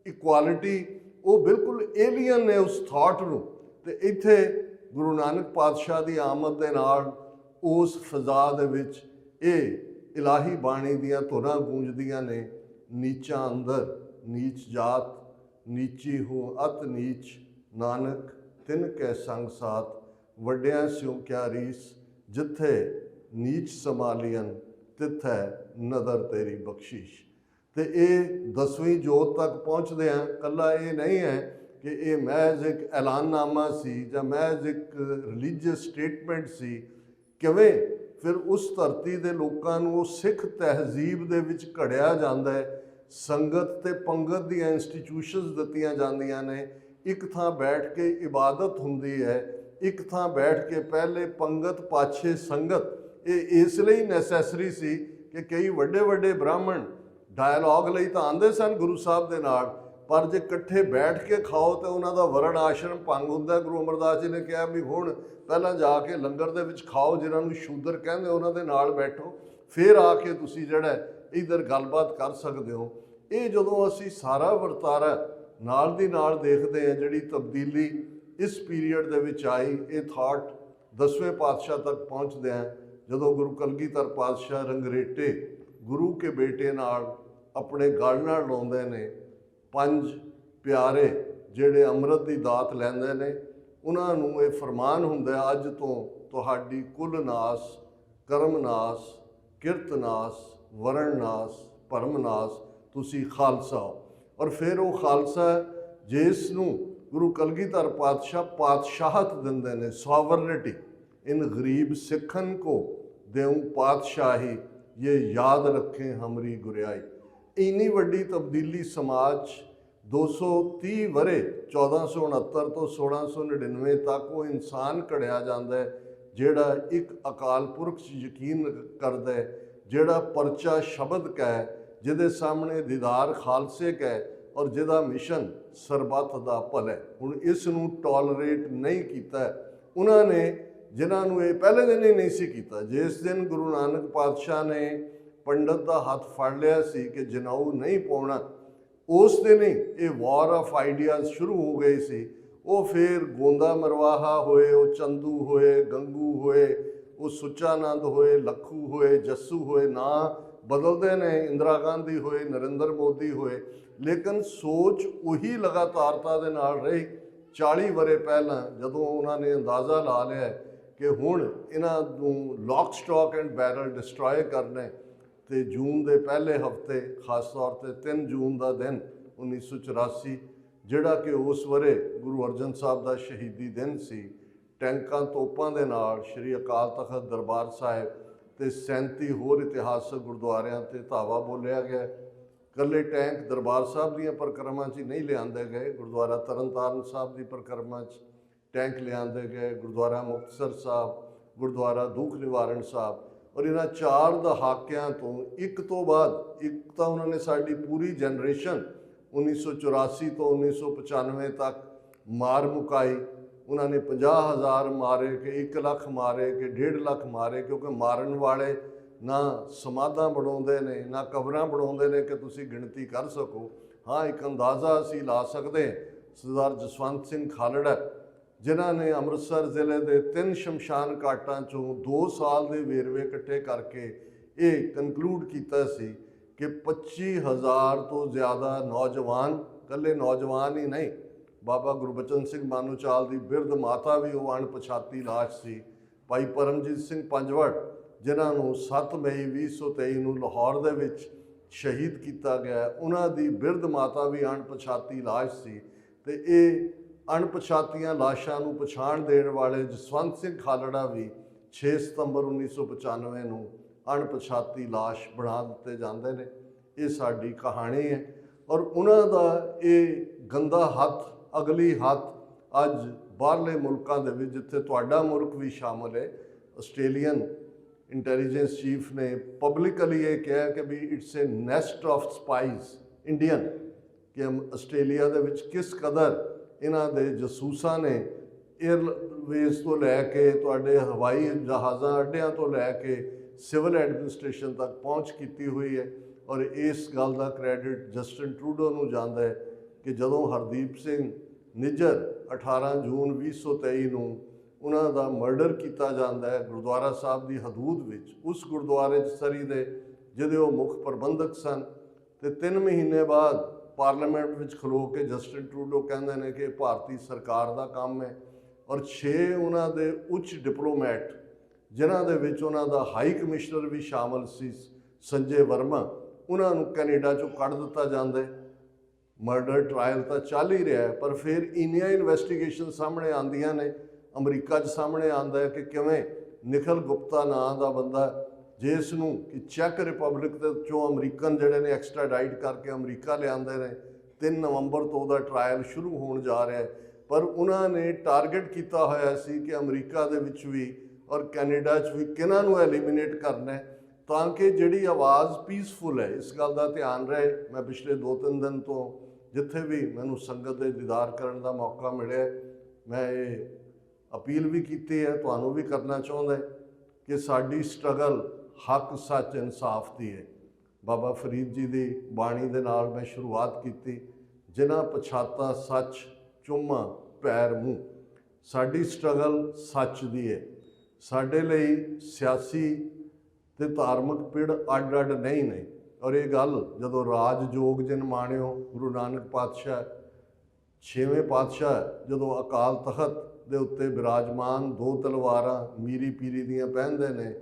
इक्वालिटी वो बिल्कुल एलियन ने उस थॉट नूं। ते इत्थे ਗੁਰੂ ਨਾਨਕ ਪਾਤਸ਼ਾਹ ਦੀ ਆਮਦ ਦੇ ਨਾਲ ਉਸ ਫਜ਼ਾ ਦੇ ਵਿੱਚ ਇਹ ਇਲਾਹੀ ਬਾਣੀ ਦੀਆਂ ਧੁਨਾਂ ਗੂੰਜਦੀਆਂ ਨੇ। ਨੀਚਾਂ ਅੰਦਰ ਨੀਚ ਜਾਤ, ਨੀਚੀ ਹੂੰ ਅਤ ਨੀਚ, ਨਾਨਕ ਤਿਨ ਕੈ ਸੰਗ ਸਾਥ, ਵੱਡਿਆਂ ਸਿਉ ਕਿਆ ਰੀਸ, ਜਿੱਥੇ ਨੀਚ ਸੰਭਾਲੀਅਨ ਤਿੱਥੈ ਨਦਰ ਤੇਰੀ ਬਖਸ਼ਿਸ਼। ਤੇ ਇਹ 10ਵੀਂ ਜੋਤ ਤੱਕ ਪਹੁੰਚਦੇ ਆ। ਕੱਲਾ ਇਹ ਨਹੀਂ ਹੈ ਕਿ ਇਹ ਮਹਿਜ਼ ਇੱਕ ਐਲਾਨਨਾਮਾ ਸੀ ਜਾਂ ਮਹਿਜ਼ ਇੱਕ ਰਿਲੀਜੀਅਸ ਸਟੇਟਮੈਂਟ ਸੀ। ਕਿਵੇਂ ਫਿਰ ਉਸ ਧਰਤੀ ਦੇ ਲੋਕਾਂ ਨੂੰ ਉਹ ਸਿੱਖ ਤਹਿਜ਼ੀਬ ਦੇ ਵਿੱਚ ਘੜਿਆ ਜਾਂਦਾ ਹੈ। ਸੰਗਤ ਤੇ ਪੰਗਤ ਦੀਆਂ ਇੰਸਟੀਟਿਊਸ਼ਨਸ ਦਿੱਤੀਆਂ ਜਾਂਦੀਆਂ ਨੇ। ਇੱਕ ਥਾਂ ਬੈਠ ਕੇ ਇਬਾਦਤ ਹੁੰਦੀ ਹੈ, ਇੱਕ ਥਾਂ ਬੈਠ ਕੇ ਪਹਿਲੇ ਪੰਗਤ ਪਾਛੇ ਸੰਗਤ। ਇਹ ਇਸ ਲਈ ਨੈਸੈਸਰੀ ਸੀ ਕਿ ਕਈ ਵੱਡੇ ਵੱਡੇ ਬ੍ਰਾਹਮਣ ਡਾਇਲੌਗ ਲਈ ਤਾਂ ਆਉਂਦੇ ਸਨ ਗੁਰੂ ਸਾਹਿਬ ਦੇ ਨਾਲ, ਪਰ ਜੇ ਇਕੱਠੇ ਬੈਠ ਕੇ ਖਾਓ ਤੇ ਉਹਨਾਂ ਦਾ ਵਰਣ ਆਸ਼ਰਮ ਭੰਗ ਹੁੰਦਾ। ਗੁਰੂ ਅਮਰਦਾਸ ਜੀ ਨੇ ਕਿਹਾ ਵੀ ਹੁਣ ਪਹਿਲਾਂ ਜਾ ਕੇ ਲੰਗਰ ਦੇ ਵਿੱਚ ਖਾਓ, ਜਿਨ੍ਹਾਂ ਨੂੰ ਸ਼ੂਦਰ ਕਹਿੰਦੇ ਉਹਨਾਂ ਦੇ ਨਾਲ ਬੈਠੋ, ਫਿਰ ਆ ਕੇ ਤੁਸੀਂ ਜਿਹੜਾ ਇੱਧਰ ਗੱਲਬਾਤ ਕਰ ਸਕਦੇ ਹੋ। ਇਹ ਜਦੋਂ ਅਸੀਂ ਸਾਰਾ ਵਰਤਾਰਾ ਨਾਲ ਦੀ ਨਾਲ ਦੇਖਦੇ ਹਾਂ, ਜਿਹੜੀ ਤਬਦੀਲੀ ਇਸ ਪੀਰੀਅਡ ਦੇ ਵਿੱਚ ਆਈ, ਇਹ ਥਾਟ 10ਵੇਂ ਪਾਤਸ਼ਾਹ ਤੱਕ ਪਹੁੰਚਦੇ ਹਾਂ, ਜਦੋਂ ਗੁਰੂ ਕਲਗੀਧਰ ਪਾਤਸ਼ਾਹ ਰੰਗਰੇਟੇ ਗੁਰੂ ਕੇ ਬੇਟੇ ਨਾਲ ਆਪਣੇ ਗਲ ਨਾਲ ਲਾਉਂਦੇ ਨੇ। 5 ਪਿਆਰੇ ਜਿਹੜੇ ਅੰਮ੍ਰਿਤ ਦੀ ਦਾਤ ਲੈਂਦੇ ਨੇ, ਉਹਨਾਂ ਨੂੰ ਇਹ ਫਰਮਾਨ ਹੁੰਦਾ, ਅੱਜ ਤੋਂ ਤੁਹਾਡੀ ਕੁਲ ਨਾਸ, ਕਰਮ ਨਾਸ, ਕਿਰਤ ਨਾਸ, ਵਰਣ ਨਾਸ, ਭਰਮ ਨਾਸ, ਤੁਸੀਂ ਖਾਲਸਾ ਹੋ। ਔਰ ਫਿਰ ਉਹ ਖਾਲਸਾ ਜਿਸ ਨੂੰ ਗੁਰੂ ਕਲਗੀਧਰ ਪਾਤਸ਼ਾਹ ਪਾਤਸ਼ਾਹਤ ਦਿੰਦੇ ਨੇ, ਸੋਵਰਨਿਟੀ। ਇਨ ਗਰੀਬ ਸਿੱਖਨ ਕੋ ਦੇਉ ਪਾਤਸ਼ਾਹੀ, ਇਹ ਯਾਦ ਰੱਖੇ ਹਮਰੀ ਗੁਰਿਆਈ। ਇੰਨੀ ਵੱਡੀ ਤਬਦੀਲੀ ਸਮਾਜ 230 ਵਰੇ 1469 ਤੋਂ 1699 ਤੱਕ ਉਹ ਇਨਸਾਨ ਘੜਿਆ ਜਾਂਦਾ ਹੈ, ਜਿਹੜਾ ਇੱਕ ਅਕਾਲ ਪੁਰਖ 'ਚ ਯਕੀਨ ਕਰਦਾ ਹੈ, ਜਿਹੜਾ ਪਰਚਾ ਸ਼ਬਦ ਕਾ ਹੈ, ਜਿਹਦੇ ਸਾਹਮਣੇ ਦੀਦਾਰ ਖਾਲਸੇ ਕਾ ਹੈ, ਔਰ ਜਿਹਦਾ ਮਿਸ਼ਨ ਸਰਬੱਤ ਦਾ ਭਲਾ ਹੈ। ਹੁਣ ਇਸ ਨੂੰ ਟੋਲਰੇਟ ਨਹੀਂ ਕੀਤਾ ਉਹਨਾਂ ਨੇ, ਜਿਨ੍ਹਾਂ ਨੂੰ ਇਹ ਪਹਿਲੇ ਦਿਨ ਹੀ ਨਹੀਂ ਸੀ ਕੀਤਾ। ਜਿਸ ਦਿਨ ਗੁਰੂ ਨਾਨਕ ਪਾਤਸ਼ਾਹ ਨੇ ਪੰਡਤ ਦਾ ਹੱਥ ਫੜ ਲਿਆ ਸੀ ਕਿ ਜਨੇਊ ਨਹੀਂ ਪਾਉਣਾ, ਉਸ ਦਿਨ ਹੀ ਇਹ ਵਾਰ ਆਫ ਆਈਡੀਆਜ਼ ਸ਼ੁਰੂ ਹੋ ਗਏ ਸੀ। ਉਹ ਫਿਰ ਗੋਂਦਾ ਮਰਵਾਹਾ ਹੋਏ, ਉਹ ਚੰਦੂ ਹੋਏ, ਗੰਗੂ ਹੋਏ, ਉਹ ਸੁੱਚਾਨੰਦ ਹੋਏ, ਲੱਖੂ ਹੋਏ, ਜੱਸੂ ਹੋਏ, ਨਾਂ ਬਦਲਦੇ ਨੇ, ਇੰਦਰਾ ਗਾਂਧੀ ਹੋਏ, ਨਰਿੰਦਰ ਮੋਦੀ ਹੋਏ, ਲੇਕਿਨ ਸੋਚ ਉਹੀ ਲਗਾਤਾਰਤਾ ਦੇ ਨਾਲ ਰਹੀ। 40 ਵਰੇ ਪਹਿਲਾਂ ਜਦੋਂ ਉਹਨਾਂ ਨੇ ਅੰਦਾਜ਼ਾ ਲਾ ਲਿਆ ਕਿ ਹੁਣ ਇਹਨਾਂ ਨੂੰ lock stock and barrel destroy ਕਰਨਾ, ਤੇ ਜੂਨ ਦੇ ਪਹਿਲੇ ਹਫਤੇ, ਖਾਸ ਤੌਰ 'ਤੇ 3 ਜੂਨ ਦਾ ਦਿਨ 1984, ਜਿਹੜਾ ਕਿ ਉਸ ਵਰੇ ਗੁਰੂ ਅਰਜਨ ਸਾਹਿਬ ਦਾ ਸ਼ਹੀਦੀ ਦਿਨ ਸੀ, ਟੈਂਕਾਂ ਤੋਪਾਂ ਦੇ ਨਾਲ ਸ਼੍ਰੀ ਅਕਾਲ ਤਖਤ ਦਰਬਾਰ ਸਾਹਿਬ ਤੇ 37 ਹੋਰ ਇਤਿਹਾਸਕ ਗੁਰਦੁਆਰਿਆਂ ਤੇ ਧਾਵਾ ਬੋਲਿਆ ਗਿਆ। ਇਕੱਲੇ ਟੈਂਕ ਦਰਬਾਰ ਸਾਹਿਬ ਦੀਆਂ ਪਰਿਕਰਮਾ 'ਚ ਨਹੀਂ ਲਿਆਂਦੇ ਗਏ, ਗੁਰਦੁਆਰਾ ਤਰਨਤਾਰਨ ਸਾਹਿਬ ਦੀ ਪਰਿਕਰਮਾ 'ਚ ਟੈਂਕ ਲਿਆਂਦੇ ਗਏ, ਗੁਰਦੁਆਰਾ ਮੁਕਤਸਰ ਸਾਹਿਬ, ਗੁਰਦੁਆਰਾ ਦੁੱਖ ਨਿਵਾਰਣ ਸਾਹਿਬ। ਔਰ ਇਹਨਾਂ 4 ਦਹਾਕਿਆਂ ਤੋਂ ਇੱਕ ਤੋਂ ਬਾਅਦ ਇੱਕ ਤਾਂ ਉਹਨਾਂ ਨੇ ਸਾਡੀ ਪੂਰੀ ਜਨਰੇਸ਼ਨ 1984 ਤੋਂ 1995 ਤੱਕ ਮਾਰ ਮੁਕਾਈ। ਉਹਨਾਂ ਨੇ 50,000 ਮਾਰੇ ਕਿ 1 ਲੱਖ ਮਾਰੇ ਕਿ 1.5 ਲੱਖ ਮਾਰੇ, ਕਿਉਂਕਿ ਮਾਰਨ ਵਾਲੇ ਨਾ ਸਮਾਧਾਂ ਬਣਾਉਂਦੇ ਨੇ, ਨਾ ਕਬਰਾਂ ਬਣਾਉਂਦੇ ਨੇ ਕਿ ਤੁਸੀਂ ਗਿਣਤੀ ਕਰ ਸਕੋ। ਹਾਂ, ਇੱਕ ਅੰਦਾਜ਼ਾ ਅਸੀਂ ਲਾ ਸਕਦੇ। ਸਰਦਾਰ ਜਸਵੰਤ ਸਿੰਘ ਖਾਲੜਾ, ਜਿਨ੍ਹਾਂ ਨੇ ਅੰਮ੍ਰਿਤਸਰ ਜ਼ਿਲ੍ਹੇ ਦੇ 3 ਸ਼ਮਸ਼ਾਨ ਘਾਟਾਂ 'ਚੋਂ 2 ਸਾਲ ਦੇ ਵੇਰਵੇ ਇਕੱਠੇ ਕਰਕੇ ਇਹ ਕਨਕਲੂਡ ਕੀਤਾ ਸੀ ਕਿ 25,000 ਤੋਂ ਜ਼ਿਆਦਾ ਨੌਜਵਾਨ, ਇਕੱਲੇ ਨੌਜਵਾਨ ਹੀ ਨਹੀਂ, ਬਾਬਾ ਗੁਰਬਚਨ ਸਿੰਘ ਮਾਨੂੰਚਾਲ ਦੀ ਬਿਰਧ ਮਾਤਾ ਵੀ ਉਹ ਅਣਪਛਾਤੀ ਲਾਸ਼ ਸੀ। ਭਾਈ ਪਰਮਜੀਤ ਸਿੰਘ ਪੰਜਵੜ, ਜਿਨ੍ਹਾਂ ਨੂੰ 7 ਮਈ 2023 ਨੂੰ ਲਾਹੌਰ ਦੇ ਵਿੱਚ ਸ਼ਹੀਦ ਕੀਤਾ ਗਿਆ, ਉਹਨਾਂ ਦੀ ਬਿਰਧ ਮਾਤਾ ਵੀ ਅਣਪਛਾਤੀ ਲਾਸ਼ ਸੀ। ਤੇ ਇਹ ਅਣਪਛਾਤੀਆਂ ਲਾਸ਼ਾਂ ਨੂੰ ਪਛਾਣ ਦੇਣ ਵਾਲੇ ਜਸਵੰਤ ਸਿੰਘ ਖਾਲੜਾ ਵੀ 6 ਸਤੰਬਰ 1995 ਨੂੰ ਅਣਪਛਾਤੀ ਲਾਸ਼ ਬਣਾ ਦਿੱਤੇ ਜਾਂਦੇ ਨੇ। ਇਹ ਸਾਡੀ ਕਹਾਣੀ ਹੈ। ਔਰ ਉਹਨਾਂ ਦਾ ਇਹ ਗੰਦਾ ਹੱਥ, ਅਗਲੀ ਹੱਥ ਅੱਜ ਬਾਹਰਲੇ ਮੁਲਕਾਂ ਦੇ ਵਿੱਚ, ਜਿੱਥੇ ਤੁਹਾਡਾ ਮੁਲਕ ਵੀ ਸ਼ਾਮਲ ਹੈ, ਆਸਟ੍ਰੇਲੀਅਨ ਇੰਟੈਲੀਜੈਂਸ ਚੀਫ ਨੇ ਪਬਲਿਕਲੀ ਇਹ ਕਿਹਾ ਕਿ ਵੀ it's a nest of spies Indian, ਕਿ ਆਸਟ੍ਰੇਲੀਆ ਦੇ ਵਿੱਚ ਕਿਸ ਕਦਰ ਇਹਨਾਂ ਦੇ ਜਸੂਸਾਂ ਨੇ ਏਅਰਵੇਜ਼ ਤੋਂ ਲੈ ਕੇ ਤੁਹਾਡੇ ਹਵਾਈ ਜਹਾਜ਼ਾਂ ਅੱਡਿਆਂ ਤੋਂ ਲੈ ਕੇ ਸਿਵਲ ਐਡਮਿਨਿਸਟ੍ਰੇਸ਼ਨ ਤੱਕ ਪਹੁੰਚ ਕੀਤੀ ਹੋਈ ਹੈ। ਔਰ ਇਸ ਗੱਲ ਦਾ ਕ੍ਰੈਡਿਟ ਜਸਟਿਨ ਟਰੂਡੋ ਨੂੰ ਜਾਂਦਾ ਹੈ ਕਿ ਜਦੋਂ ਹਰਦੀਪ ਸਿੰਘ ਨਿੱਜਰ 18 ਜੂਨ 2023 ਨੂੰ ਉਹਨਾਂ ਦਾ ਮਰਡਰ ਕੀਤਾ ਜਾਂਦਾ ਹੈ ਗੁਰਦੁਆਰਾ ਸਾਹਿਬ ਦੀ ਹਦੂਦ ਵਿੱਚ, ਉਸ ਗੁਰਦੁਆਰੇ 'ਚ ਸਰੀ ਦੇ, ਜਿਹਦੇ ਉਹ ਮੁੱਖ ਪ੍ਰਬੰਧਕ ਸਨ। ਤੇ 3 ਮਹੀਨੇ ਬਾਅਦ ਪਾਰਲੀਮੈਂਟ ਵਿੱਚ ਖਲੋ ਕੇ ਜਸਟਿਨ ਟਰੂਡੋ ਕਹਿੰਦੇ ਨੇ ਕਿ ਭਾਰਤੀ ਸਰਕਾਰ ਦਾ ਕੰਮ ਹੈ। ਔਰ 6 ਉਹਨਾਂ ਦੇ ਉੱਚ ਡਿਪਲੋਮੈਟ, ਜਿਨ੍ਹਾਂ ਦੇ ਵਿੱਚ ਉਹਨਾਂ ਦਾ ਹਾਈ ਕਮਿਸ਼ਨਰ ਵੀ ਸ਼ਾਮਲ ਸੀ ਸੰਜੇ ਵਰਮਾ, ਉਹਨਾਂ ਨੂੰ ਕੈਨੇਡਾ 'ਚੋਂ ਕੱਢ ਦਿੱਤਾ ਜਾਂਦਾ ਹੈ। ਮਰਡਰ ਟਰਾਇਲ ਤਾਂ ਚੱਲ ਹੀ ਰਿਹਾ ਹੈ, ਪਰ ਫਿਰ ਇੰਨੀਆਂ ਇਨਵੈਸਟੀਗੇਸ਼ਨ ਸਾਹਮਣੇ ਆਉਂਦੀਆਂ ਨੇ। ਅਮਰੀਕਾ 'ਚ ਸਾਹਮਣੇ ਆਉਂਦਾ ਹੈ ਕਿ ਕਿਵੇਂ ਨਿਖਿਲ ਗੁਪਤਾ ਨਾਂ ਦਾ ਬੰਦਾ, ਜਿਸ ਨੂੰ ਕਿ ਚੈੱਕ ਰਿਪਬਲਿਕ ਦੇ 'ਚੋਂ ਅਮਰੀਕਨ ਜਿਹੜੇ ਨੇ ਐਕਸਟਰਾਡਾਈਟ ਕਰਕੇ ਅਮਰੀਕਾ ਲਿਆਂਦੇ ਨੇ, 3 ਨਵੰਬਰ ਤੋਂ ਉਹਦਾ ਟਰਾਇਲ ਸ਼ੁਰੂ ਹੋਣ ਜਾ ਰਿਹਾ ਹੈ। ਪਰ ਉਹਨਾਂ ਨੇ ਟਾਰਗੇਟ ਕੀਤਾ ਹੋਇਆ ਸੀ ਕਿ ਅਮਰੀਕਾ ਦੇ ਵਿੱਚ ਵੀ ਔਰ ਕੈਨੇਡਾ 'ਚ ਵੀ ਕਿਹਨਾਂ ਨੂੰ ਐਲੀਮੀਨੇਟ ਕਰਨਾ ਹੈ, ਤਾਂ ਕਿ ਜਿਹੜੀ ਆਵਾਜ਼ ਪੀਸਫੁਲ ਹੈ, ਇਸ ਗੱਲ ਦਾ ਧਿਆਨ ਰਹੇ। ਮੈਂ ਪਿਛਲੇ 2-3 ਦਿਨ ਤੋਂ ਜਿੱਥੇ ਵੀ ਮੈਨੂੰ ਸੰਗਤ ਦੇ ਦੀਦਾਰ ਕਰਨ ਦਾ ਮੌਕਾ ਮਿਲਿਆ, ਮੈਂ ਇਹ ਅਪੀਲ ਵੀ ਕੀਤੀ ਹੈ, ਤੁਹਾਨੂੰ ਵੀ ਕਰਨਾ ਚਾਹੁੰਦਾ ਕਿ ਸਾਡੀ ਸਟਰਗਲ ਹੱਕ, ਸੱਚ, ਇਨਸਾਫ ਦੀ ਹੈ। ਬਾਬਾ ਫਰੀਦ ਜੀ ਦੀ ਬਾਣੀ ਦੇ ਨਾਲ ਮੈਂ ਸ਼ੁਰੂਆਤ ਕੀਤੀ, ਜਿਨ੍ਹਾਂ ਪਛਾਤਾ ਸੱਚ ਚੁੰਮਾ ਪੈਰ ਮੂੰਹ। ਸਾਡੀ ਸਟਰਗਲ ਸੱਚ ਦੀ ਹੈ। ਸਾਡੇ ਲਈ ਸਿਆਸੀ ਤੇ ਧਾਰਮਿਕ ਪਿੜ ਅੱਡ-ਅੱਡ ਨਹੀਂ ਨੇ। ਔਰ ਇਹ ਗੱਲ ਜਦੋਂ ਰਾਜ ਜੋਗ ਜਿਨ ਮਾਣਿਓ, ਗੁਰੂ ਨਾਨਕ ਪਾਤਸ਼ਾਹ 6ਵੇਂ ਪਾਤਸ਼ਾਹ ਜਦੋਂ ਅਕਾਲ ਤਖਤ ਦੇ ਉੱਤੇ ਬਿਰਾਜਮਾਨ 2 ਤਲਵਾਰਾਂ ਮੀਰੀ ਪੀਰੀ ਦੀਆਂ ਪਹਿਨਦੇ ਨੇ,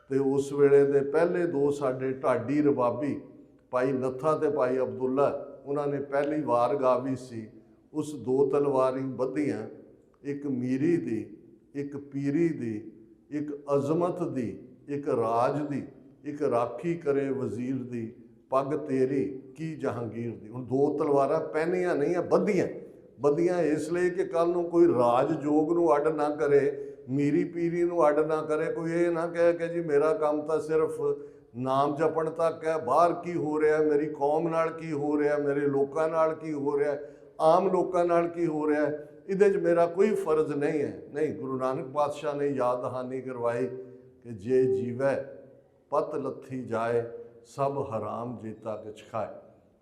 ਤੇ ਉਸ ਵੇਲੇ ਦੇ ਪਹਿਲੇ 2 ਸਾਡੇ ਢਾਡੀ ਰਬਾਬੀ ਭਾਈ ਨੱਥਾ ਤੇ ਭਾਈ ਅਬਦੁੱਲਾ, ਉਹਨਾਂ ਨੇ ਪਹਿਲੀ ਵਾਰ ਗਾਵੀ ਸੀ। ਉਸ 2 ਤਲਵਾਰੀ ਬੱਧੀਆਂ, ਇੱਕ ਮੀਰੀ ਦੀ, ਇੱਕ ਪੀਰੀ ਦੀ, ਇੱਕ ਅਜ਼ਮਤ ਦੀ, ਇੱਕ ਰਾਜ ਦੀ, ਇੱਕ ਰਾਖੀ ਕਰੇ ਵਜ਼ੀਰ ਦੀ, ਪੱਗ ਤੇਰੀ ਕੀ ਜਹਾਂਗੀਰ ਦੀ। ਹੁਣ 2 ਤਲਵਾਰਾਂ ਪਹਿਨੀਆਂ ਨਹੀਂ ਆ, ਬੱਧੀਆਂ ਇਸ ਲਈ ਕਿ ਕੱਲ੍ਹ ਨੂੰ ਕੋਈ ਰਾਜ ਜੋਗ ਨੂੰ ਅੱਡ ਨਾ ਕਰੇ, ਮੀਰੀ ਪੀਰੀ ਨੂੰ ਅੱਡ ਨਾ ਕਰੇ। ਕੋਈ ਇਹ ਨਾ ਕਹੇ ਕਿ ਜੀ ਮੇਰਾ ਕੰਮ ਤਾਂ ਸਿਰਫ ਨਾਮ ਜਪਣ ਤੱਕ ਹੈ, ਬਾਹਰ ਕੀ ਹੋ ਰਿਹਾ, ਮੇਰੀ ਕੌਮ ਨਾਲ ਕੀ ਹੋ ਰਿਹਾ, ਮੇਰੇ ਲੋਕਾਂ ਨਾਲ ਕੀ ਹੋ ਰਿਹਾ, ਆਮ ਲੋਕਾਂ ਨਾਲ ਕੀ ਹੋ ਰਿਹਾ, ਇਹਦੇ 'ਚ ਮੇਰਾ ਕੋਈ ਫਰਜ਼ ਨਹੀਂ ਹੈ। ਨਹੀਂ, ਗੁਰੂ ਨਾਨਕ ਪਾਤਸ਼ਾਹ ਨੇ ਯਾਦ ਦਹਾਨੀ ਕਰਵਾਈ ਕਿ ਜੇ ਜੀਵੈ ਪਤ ਲੱਥੀ ਜਾਏ, ਸਭ ਹਰਾਮ ਜੀਤਾ ਕਿਛ ਖਾਏ।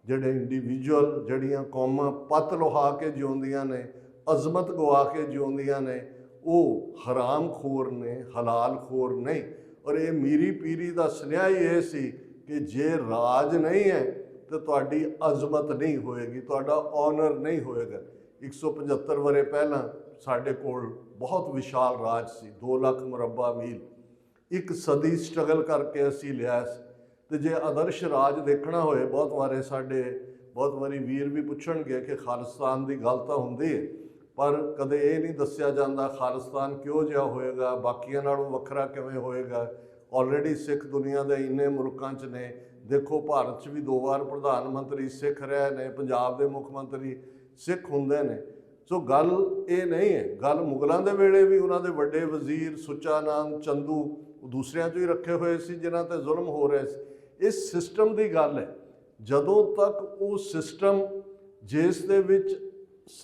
ਜਿਹੜੇ ਇੰਡੀਵਿਜੂਅਲ, ਜਿਹੜੀਆਂ ਕੌਮਾਂ ਪਤ ਲੁਹਾ ਕੇ ਜਿਉਂਦੀਆਂ ਨੇ, ਅਜ਼ਮਤ ਗਵਾ ਕੇ ਜਿਉਂਦੀਆਂ ਨੇ, ਉਹ ਹਰਾਮ ਖੋਰ ਨੇ, ਹਲਾਲ ਖੋਰ ਨਹੀਂ। ਔਰ ਇਹ ਮੀਰੀ ਪੀਰੀ ਦਾ ਸੁਨੇਹਾ ਹੀ ਇਹ ਸੀ ਕਿ ਜੇ ਰਾਜ ਨਹੀਂ ਹੈ ਤਾਂ ਤੁਹਾਡੀ ਅਜ਼ਮਤ ਨਹੀਂ ਹੋਏਗੀ, ਤੁਹਾਡਾ ਔਨਰ ਨਹੀਂ ਹੋਏਗਾ। 175 ਵਰ੍ਹੇ ਪਹਿਲਾਂ ਸਾਡੇ ਕੋਲ ਬਹੁਤ ਵਿਸ਼ਾਲ ਰਾਜ ਸੀ, 2 ਲੱਖ ਮੁਰੱਬਾ ਮੀਲ। 1 ਸਦੀ ਸਟਰਗਲ ਕਰਕੇ ਅਸੀਂ ਲਿਆ ਸੀ। ਤੇ ਜੇ ਆਦਰਸ਼ ਰਾਜ ਦੇਖਣਾ ਹੋਏ, ਬਹੁਤ ਵਾਰੀ ਵੀਰ ਵੀ ਪੁੱਛਣਗੇ ਕਿ ਖਾਲਿਸਤਾਨ ਦੀ ਗੱਲ ਤਾਂ ਹੁੰਦੀ ਹੈ, ਪਰ ਕਦੇ ਇਹ ਨਹੀਂ ਦੱਸਿਆ ਜਾਂਦਾ ਖਾਲਿਸਤਾਨ ਕਿਹੋ ਜਿਹਾ ਹੋਏਗਾ, ਬਾਕੀਆਂ ਨਾਲੋਂ ਵੱਖਰਾ ਕਿਵੇਂ ਹੋਏਗਾ। ਆਲਰੇਡੀ ਸਿੱਖ ਦੁਨੀਆ ਦੇ ਇੰਨੇ ਮੁਲਕਾਂ 'ਚ ਨੇ। ਦੇਖੋ, ਭਾਰਤ 'ਚ ਵੀ 2 ਵਾਰ ਪ੍ਰਧਾਨ ਮੰਤਰੀ ਸਿੱਖ ਰਹੇ ਨੇ, ਪੰਜਾਬ ਦੇ ਮੁੱਖ ਮੰਤਰੀ ਸਿੱਖ ਹੁੰਦੇ ਨੇ। ਸੋ ਗੱਲ ਇਹ ਨਹੀਂ ਹੈ। ਗੱਲ ਮੁਗਲਾਂ ਦੇ ਵੇਲੇ ਵੀ ਉਹਨਾਂ ਦੇ ਵੱਡੇ ਵਜ਼ੀਰ ਸੁੱਚਾ ਨਾਮ ਚੰਦੂ ਦੂਸਰਿਆਂ 'ਚੋਂ ਹੀ ਰੱਖੇ ਹੋਏ ਸੀ ਜਿਨ੍ਹਾਂ 'ਤੇ ਜ਼ੁਲਮ ਹੋ ਰਹੇ ਸੀ। ਇਸ ਸਿਸਟਮ ਦੀ ਗੱਲ ਹੈ। ਜਦੋਂ ਤੱਕ ਉਹ ਸਿਸਟਮ ਜਿਸ ਦੇ ਵਿੱਚ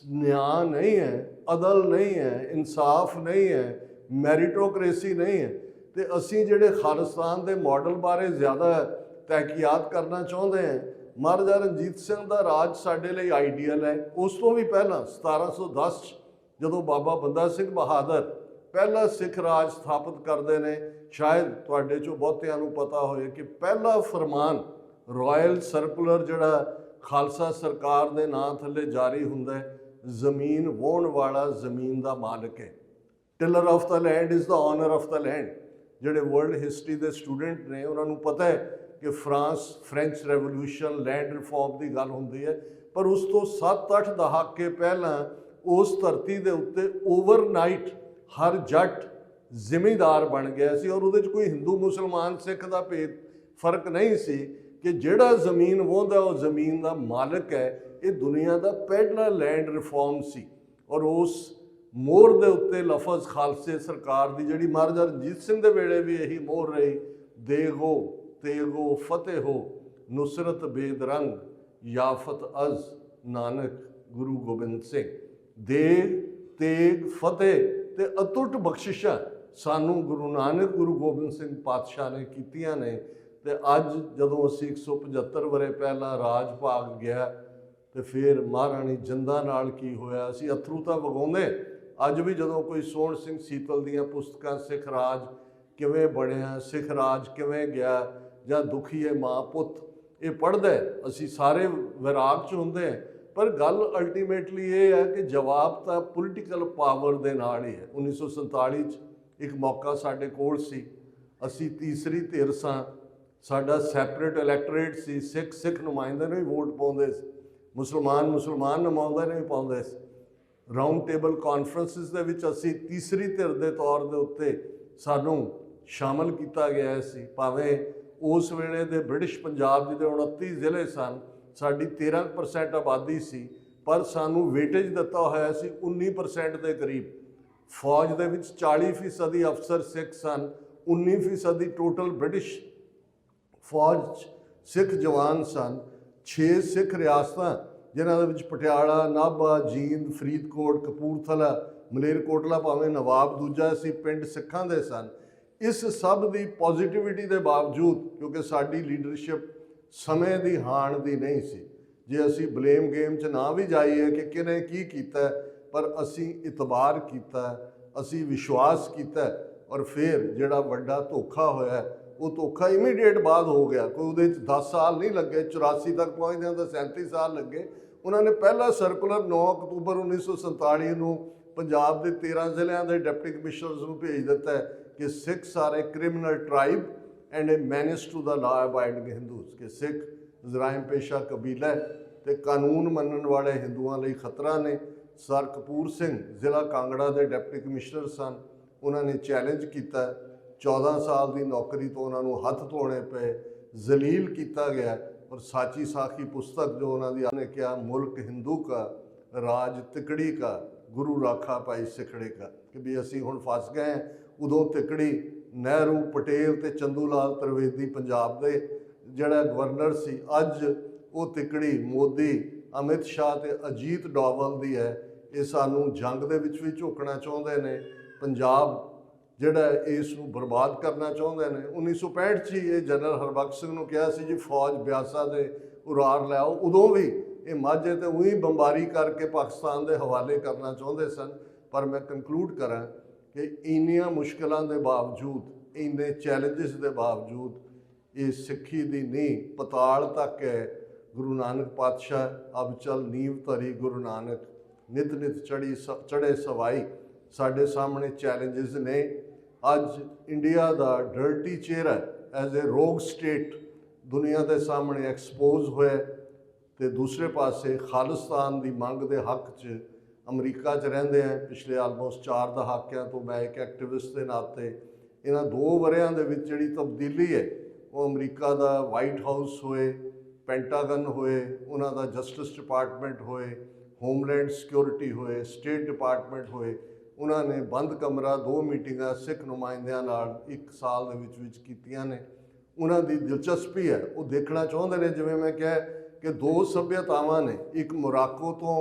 ਨਿਆਂ ਨਹੀਂ ਹੈ, ਅਦਲ ਨਹੀਂ ਹੈ, ਇਨਸਾਫ ਨਹੀਂ ਹੈ, ਮੈਰਿਟੋਕ੍ਰੇਸੀ ਨਹੀਂ ਹੈ, ਤੇ ਅਸੀਂ ਜਿਹੜੇ ਖਾਲਿਸਤਾਨ ਦੇ ਮਾਡਲ ਬਾਰੇ ਜ਼ਿਆਦਾ ਤਹਿਕੀਆਤ ਕਰਨਾ ਚਾਹੁੰਦੇ ਹਾਂ। ਮਹਾਰਾਜਾ ਰਣਜੀਤ ਸਿੰਘ ਦਾ ਰਾਜ ਸਾਡੇ ਲਈ ਆਈਡੀਅਲ ਹੈ। ਉਸ ਤੋਂ ਵੀ ਪਹਿਲਾਂ 1710 'ਚ ਜਦੋਂ ਬਾਬਾ ਬੰਦਾ ਸਿੰਘ ਬਹਾਦਰ ਪਹਿਲਾ ਸਿੱਖ ਰਾਜ ਸਥਾਪਿਤ ਕਰਦੇ ਨੇ, ਸ਼ਾਇਦ ਤੁਹਾਡੇ 'ਚੋਂ ਬਹੁਤਿਆਂ ਨੂੰ ਪਤਾ ਹੋਏ ਕਿ ਪਹਿਲਾ ਫਰਮਾਨ ਰਾਇਲ ਸਰਕੂਲਰ ਜਿਹੜਾ ਖਾਲਸਾ ਸਰਕਾਰ ਦੇ ਨਾਂ ਥੱਲੇ ਜਾਰੀ ਹੁੰਦਾ ਹੈ, ਜ਼ਮੀਨ ਵਾਹੁਣ ਵਾਲਾ ਜ਼ਮੀਨ ਦਾ ਮਾਲਕ ਹੈ। Tiller of the land is the owner of the land. ਜਿਹੜੇ ਵਰਲਡ ਹਿਸਟਰੀ ਦੇ ਸਟੂਡੈਂਟ ਨੇ ਉਹਨਾਂ ਨੂੰ ਪਤਾ ਹੈ ਕਿ ਫ੍ਰੈਂਚ ਰੈਵੋਲੂਸ਼ਨ, ਲੈਂਡ ਰਿਫਾਰਮ ਦੀ ਗੱਲ ਹੁੰਦੀ ਹੈ, ਪਰ ਉਸ ਤੋਂ 7-8 ਦਹਾਕੇ ਪਹਿਲਾਂ ਉਸ ਧਰਤੀ ਦੇ ਉੱਤੇ ਓਵਰਨਾਈਟ ਹਰ ਜੱਟ ਜ਼ਿਮੀਂਦਾਰ ਬਣ ਗਿਆ ਸੀ। ਔਰ ਉਹਦੇ 'ਚ ਕੋਈ ਹਿੰਦੂ ਮੁਸਲਮਾਨ ਸਿੱਖ ਦਾ ਫਰਕ ਨਹੀਂ ਸੀ ਕਿ ਜਿਹੜਾ ਜ਼ਮੀਨ ਵਾਹੁੰਦਾ ਉਹ ਜ਼ਮੀਨ ਦਾ ਮਾਲਕ ਹੈ। ਇਹ ਦੁਨੀਆ ਦਾ ਪਹਿਲਾ ਲੈਂਡ ਰਿਫਾਰਮ ਸੀ। ਔਰ ਉਸ ਮੋਹਰ ਦੇ ਉੱਤੇ ਲਫ਼ਜ਼ ਖਾਲਸੇ ਸਰਕਾਰ ਦੀ, ਜਿਹੜੀ ਮਹਾਰਾਜਾ ਰਣਜੀਤ ਸਿੰਘ ਦੇ ਵੇਲੇ ਵੀ ਇਹੀ ਮੋਹਰ ਰਹੀ, ਦੇਗੋ ਤੇਗੋ ਫਤਿਹ ਹੋ ਨੁਸਰਤ ਬੇਦਰੰਗ ਯਾਫਤ ਅਜ਼ ਨਾਨਕ ਗੁਰੂ ਗੋਬਿੰਦ ਸਿੰਘ। ਦੇਗ, ਤੇਗ, ਫਤਿਹ ਤੇ ਅਤੁੱਟ ਬਖਸ਼ਿਸ਼ਾਂ ਸਾਨੂੰ ਗੁਰੂ ਨਾਨਕ ਗੁਰੂ ਗੋਬਿੰਦ ਸਿੰਘ ਪਾਤਸ਼ਾਹ ਨੇ ਕੀਤੀਆਂ ਨੇ। ਤੇ ਅੱਜ ਜਦੋਂ ਅਸੀਂ 175 ਵਰ੍ਹੇ ਪਹਿਲਾਂ ਰਾਜ ਭਾਗ ਗਿਆ ਤੇ ਫਿਰ ਮਹਾਰਾਣੀ ਜਿੰਦਾਂ ਨਾਲ ਕੀ ਹੋਇਆ, ਅਸੀਂ ਅਥਰੂ ਤਾਂ ਵਗਾਉਂਦੇ ਅੱਜ ਵੀ ਜਦੋਂ ਕੋਈ ਸੋਹਣ ਸਿੰਘ ਸੀਤਲ ਦੀਆਂ ਪੁਸਤਕਾਂ ਸਿੱਖ ਰਾਜ ਕਿਵੇਂ ਬਣਿਆ, ਸਿੱਖ ਰਾਜ ਕਿਵੇਂ ਗਿਆ, ਜਾਂ ਦੁਖੀਏ ਮਾਂ ਪੁੱਤ ਇਹ ਪੜ੍ਹਦਾ, ਅਸੀਂ ਸਾਰੇ ਵਿਰਾਗ 'ਚ ਹੁੰਦੇ ਹਾਂ। ਪਰ ਗੱਲ ਅਲਟੀਮੇਟਲੀ ਇਹ ਹੈ ਕਿ ਜਵਾਬ ਤਾਂ ਪੋਲੀਟੀਕਲ ਪਾਵਰ ਦੇ ਨਾਲ ਹੀ ਹੈ। 1947 'ਚ ਇੱਕ ਮੌਕਾ ਸਾਡੇ ਕੋਲ ਸੀ, ਅਸੀਂ ਤੀਸਰੀ ਧਿਰ ਸਾਂ, ਸਾਡਾ ਸੈਪਰੇਟ ਇਲੈਕਟੋਰੇਟ ਸੀ, ਸਿੱਖ ਨੁਮਾਇੰਦੇ ਨੂੰ ਵੀ ਵੋਟ ਪਾਉਂਦੇ ਸੀ, ਮੁਸਲਮਾਨ ਨੁਮਾਇੰਦੇ ਨੂੰ ਵੀ ਪਾਉਂਦੇ ਸੀ। ਰਾਊਂਡ ਟੇਬਲ ਕਾਨਫਰੰਸਿਸ ਦੇ ਵਿੱਚ ਅਸੀਂ ਤੀਸਰੀ ਧਿਰ ਦੇ ਤੌਰ ਦੇ ਉੱਤੇ ਸਾਨੂੰ ਸ਼ਾਮਲ ਕੀਤਾ ਗਿਆ ਸੀ। ਭਾਵੇਂ ਉਸ ਵੇਲੇ ਦੇ ਬ੍ਰਿਟਿਸ਼ ਪੰਜਾਬ ਜਿਹਦੇ 29 ਜ਼ਿਲ੍ਹੇ ਸਨ, ਸਾਡੀ 13% ਆਬਾਦੀ ਸੀ, ਪਰ ਸਾਨੂੰ ਵੇਟੇਜ ਦਿੱਤਾ ਹੋਇਆ ਸੀ 19% ਦੇ ਕਰੀਬ। ਫੌਜ ਦੇ ਵਿੱਚ 40% ਅਫਸਰ ਸਿੱਖ ਸਨ, 19% ਟੋਟਲ ਬ੍ਰਿਟਿਸ਼ ਫੌਜ 'ਚ ਸਿੱਖ ਜਵਾਨ ਸਨ। 6 ਸਿੱਖ ਰਿਆਸਤਾਂ ਜਿਨ੍ਹਾਂ ਦੇ ਵਿੱਚ ਪਟਿਆਲਾ, ਨਾਭਾ, ਜੀਂਦ, ਫਰੀਦਕੋਟ, ਕਪੂਰਥਲਾ, ਮਲੇਰਕੋਟਲਾ, ਭਾਵੇਂ ਨਵਾਬ ਦੂਜਾ ਸੀ, ਪਿੰਡ ਸਿੱਖਾਂ ਦੇ ਸਨ। ਇਸ ਸਭ ਦੀ ਪੋਜ਼ਿਟਿਵਿਟੀ ਦੇ ਬਾਵਜੂਦ, ਕਿਉਂਕਿ ਸਾਡੀ ਲੀਡਰਸ਼ਿਪ ਸਮੇਂ ਦੀ ਹਾਣ ਦੀ ਨਹੀਂ ਸੀ, ਜੇ ਅਸੀਂ ਬਲੇਮ ਗੇਮ 'ਚ ਨਾ ਵੀ ਜਾਈਏ ਕਿ ਕਿਹਨੇ ਕੀ ਕੀਤਾ, ਪਰ ਅਸੀਂ ਇਤਬਾਰ ਕੀਤਾ, ਅਸੀਂ ਵਿਸ਼ਵਾਸ ਕੀਤਾ। ਔਰ ਫਿਰ ਜਿਹੜਾ ਵੱਡਾ ਧੋਖਾ ਹੋਇਆ, ਉਹ ਧੋਖਾ ਇਮੀਡੀਏਟ ਬਾਅਦ ਹੋ ਗਿਆ। ਕੋਈ ਉਹਦੇ 'ਚ 10 ਸਾਲ ਨਹੀਂ ਲੱਗੇ, 84 ਤੱਕ ਪਹੁੰਚਦਿਆਂ ਤਾਂ 37 ਸਾਲ ਲੱਗੇ। ਉਹਨਾਂ ਨੇ ਪਹਿਲਾ ਸਰਕੂਲਰ 9 ਅਕਤੂਬਰ 1947 ਨੂੰ ਪੰਜਾਬ ਦੇ 13 ਜ਼ਿਲ੍ਹਿਆਂ ਦੇ ਡਿਪਟੀ ਕਮਿਸ਼ਨਰਸ ਨੂੰ ਭੇਜ ਦਿੱਤਾ ਕਿ Sikh are a criminal tribe and a menace to the law abiding Hindus, ਕਿ ਸਿੱਖ ਜਰਾਇਮ ਪੇਸ਼ਾ ਕਬੀਲਾ ਹੈ ਤੇ ਕਾਨੂੰਨ ਮੰਨਣ ਵਾਲੇ ਹਿੰਦੂਆਂ ਲਈ ਖਤਰਾ ਨੇ। ਸਰ ਕਪੂਰ ਸਿੰਘ ਜ਼ਿਲ੍ਹਾ ਕਾਂਗੜਾ ਦੇ ਡਿਪਟੀ ਕਮਿਸ਼ਨਰ ਸਨ, ਉਹਨਾਂ ਨੇ ਚੈਲੰਜ ਕੀਤਾ। 14 ਸਾਲ ਦੀ ਨੌਕਰੀ ਤੋਂ ਉਹਨਾਂ ਨੂੰ ਹੱਥ ਧੋਣੇ ਪਏ, ਜ਼ਲੀਲ ਕੀਤਾ ਗਿਆ। ਔਰ ਸਾਚੀ ਸਾਖੀ ਪੁਸਤਕ ਜੋ ਉਹਨਾਂ ਦੀ ਨੇ ਕਿਹਾ, ਮੁਲਕ ਹਿੰਦੂ ਕਾ ਰਾਜ ਤਿਕੜੀ ਕਾ, ਗੁਰੂ ਰਾਖਾ ਪਾਈ ਸਿਖੜੇ ਕਾ, ਕਿ ਵੀ ਅਸੀਂ ਹੁਣ ਫਸ ਗਏ ਹਾਂ। ਉਦੋਂ ਤਿਕੜੀ ਨਹਿਰੂ, ਪਟੇਲ ਤੇ ਚੰਦੂ ਲਾਲ ਤ੍ਰਿਵੇਦੀ ਪੰਜਾਬ ਦੇ ਜਿਹੜਾ ਗਵਰਨਰ ਸੀ, ਅੱਜ ਉਹ ਤਿਕੜੀ ਮੋਦੀ, ਅਮਿਤ ਸ਼ਾਹ ਤੇ ਅਜੀਤ ਡੋਵਲ ਦੀ ਹੈ। ਇਹ ਸਾਨੂੰ ਜੰਗ ਦੇ ਵਿੱਚ ਵੀ ਝੋਕਣਾ ਚਾਹੁੰਦੇ ਨੇ, ਪੰਜਾਬ ਜਿਹੜਾ ਇਸ ਨੂੰ ਬਰਬਾਦ ਕਰਨਾ ਚਾਹੁੰਦੇ ਨੇ। 1965 'ਚ ਹੀ ਇਹ ਜਨਰਲ ਹਰਬਖਸ਼ ਸਿੰਘ ਨੂੰ ਕਿਹਾ ਸੀ ਜੀ ਫੌਜ ਬਿਆਸਾ ਦੇ ਉਰਾਰ ਲੈ ਆਓ। ਉਦੋਂ ਵੀ ਇਹ ਮਾਝੇ ਤੇ ਉਹੀ ਬੰਬਾਰੀ ਕਰਕੇ ਪਾਕਿਸਤਾਨ ਦੇ ਹਵਾਲੇ ਕਰਨਾ ਚਾਹੁੰਦੇ ਸਨ। ਪਰ ਮੈਂ ਕੰਕਲੂਡ ਕਰਾਂ ਕਿ ਇੰਨੀਆਂ ਮੁਸ਼ਕਿਲਾਂ ਦੇ ਬਾਵਜੂਦ, ਇੰਨੇ ਚੈਲੰਜਸ ਦੇ ਬਾਵਜੂਦ, ਇਹ ਸਿੱਖੀ ਦੀ ਨੀਂਹ ਪਤਾਲ ਤੱਕ ਹੈ। ਗੁਰੂ ਨਾਨਕ ਪਾਤਸ਼ਾਹ ਅਬ ਚਲ ਨੀਂਵ ਧਰੀ ਗੁਰੂ ਨਾਨਕ, ਨਿਤ ਨਿਤ ਚੜ੍ਹੇ ਸਵਾਈ। ਸਾਡੇ ਸਾਹਮਣੇ ਚੈਲੰਜਸ ਨੇ। ਅੱਜ ਇੰਡੀਆ ਦਾ ਡਰਟੀ ਚਿਹਰਾ ਐਜ਼ ਏ ਰੋਗ ਸਟੇਟ ਦੁਨੀਆ ਦੇ ਸਾਹਮਣੇ ਐਕਸਪੋਜ਼ ਹੋਇਆ, ਤੇ ਦੂਸਰੇ ਪਾਸੇ ਖਾਲਿਸਤਾਨ ਦੀ ਮੰਗ ਦੇ ਹੱਕ 'ਚ ਅਮਰੀਕਾ 'ਚ ਰਹਿੰਦੇ ਆ। ਪਿਛਲੇ ਆਲਮੋਸਟ 4 ਦਹਾਕਿਆਂ ਤੋਂ ਮੈਂ ਇੱਕ ਐਕਟਿਵਿਸਟ ਦੇ ਨਾਤੇ ਇਹਨਾਂ 2 ਵਰ੍ਹਿਆਂ ਦੇ ਵਿੱਚ ਜਿਹੜੀ ਤਬਦੀਲੀ ਹੈ, ਉਹ ਅਮਰੀਕਾ ਦਾ ਵਾਈਟ ਹਾਊਸ ਹੋਏ, ਪੈਂਟਾਗਨ ਹੋਏ, ਉਹਨਾਂ ਦਾ ਜਸਟਿਸ ਡਿਪਾਰਟਮੈਂਟ ਹੋਏ, ਹੋਮਲੈਂਡ ਸਿਕਿਉਰਿਟੀ ਹੋਏ, ਸਟੇਟ ਡਿਪਾਰਟਮੈਂਟ ਹੋਏ, ਉਹਨਾਂ ਨੇ ਬੰਦ ਕਮਰਾ 2 ਮੀਟਿੰਗਾਂ ਸਿੱਖ ਨੁਮਾਇੰਦਿਆਂ ਨਾਲ 1 ਸਾਲ ਦੇ ਵਿੱਚ ਕੀਤੀਆਂ ਨੇ। ਉਹਨਾਂ ਦੀ ਦਿਲਚਸਪੀ ਹੈ, ਉਹ ਦੇਖਣਾ ਚਾਹੁੰਦੇ ਨੇ, ਜਿਵੇਂ ਮੈਂ ਕਿਹਾ ਕਿ 2 ਸੱਭਿਅਤਾਵਾਂ ਨੇ, ਇੱਕ ਮੋਰਾਕੋ ਤੋਂ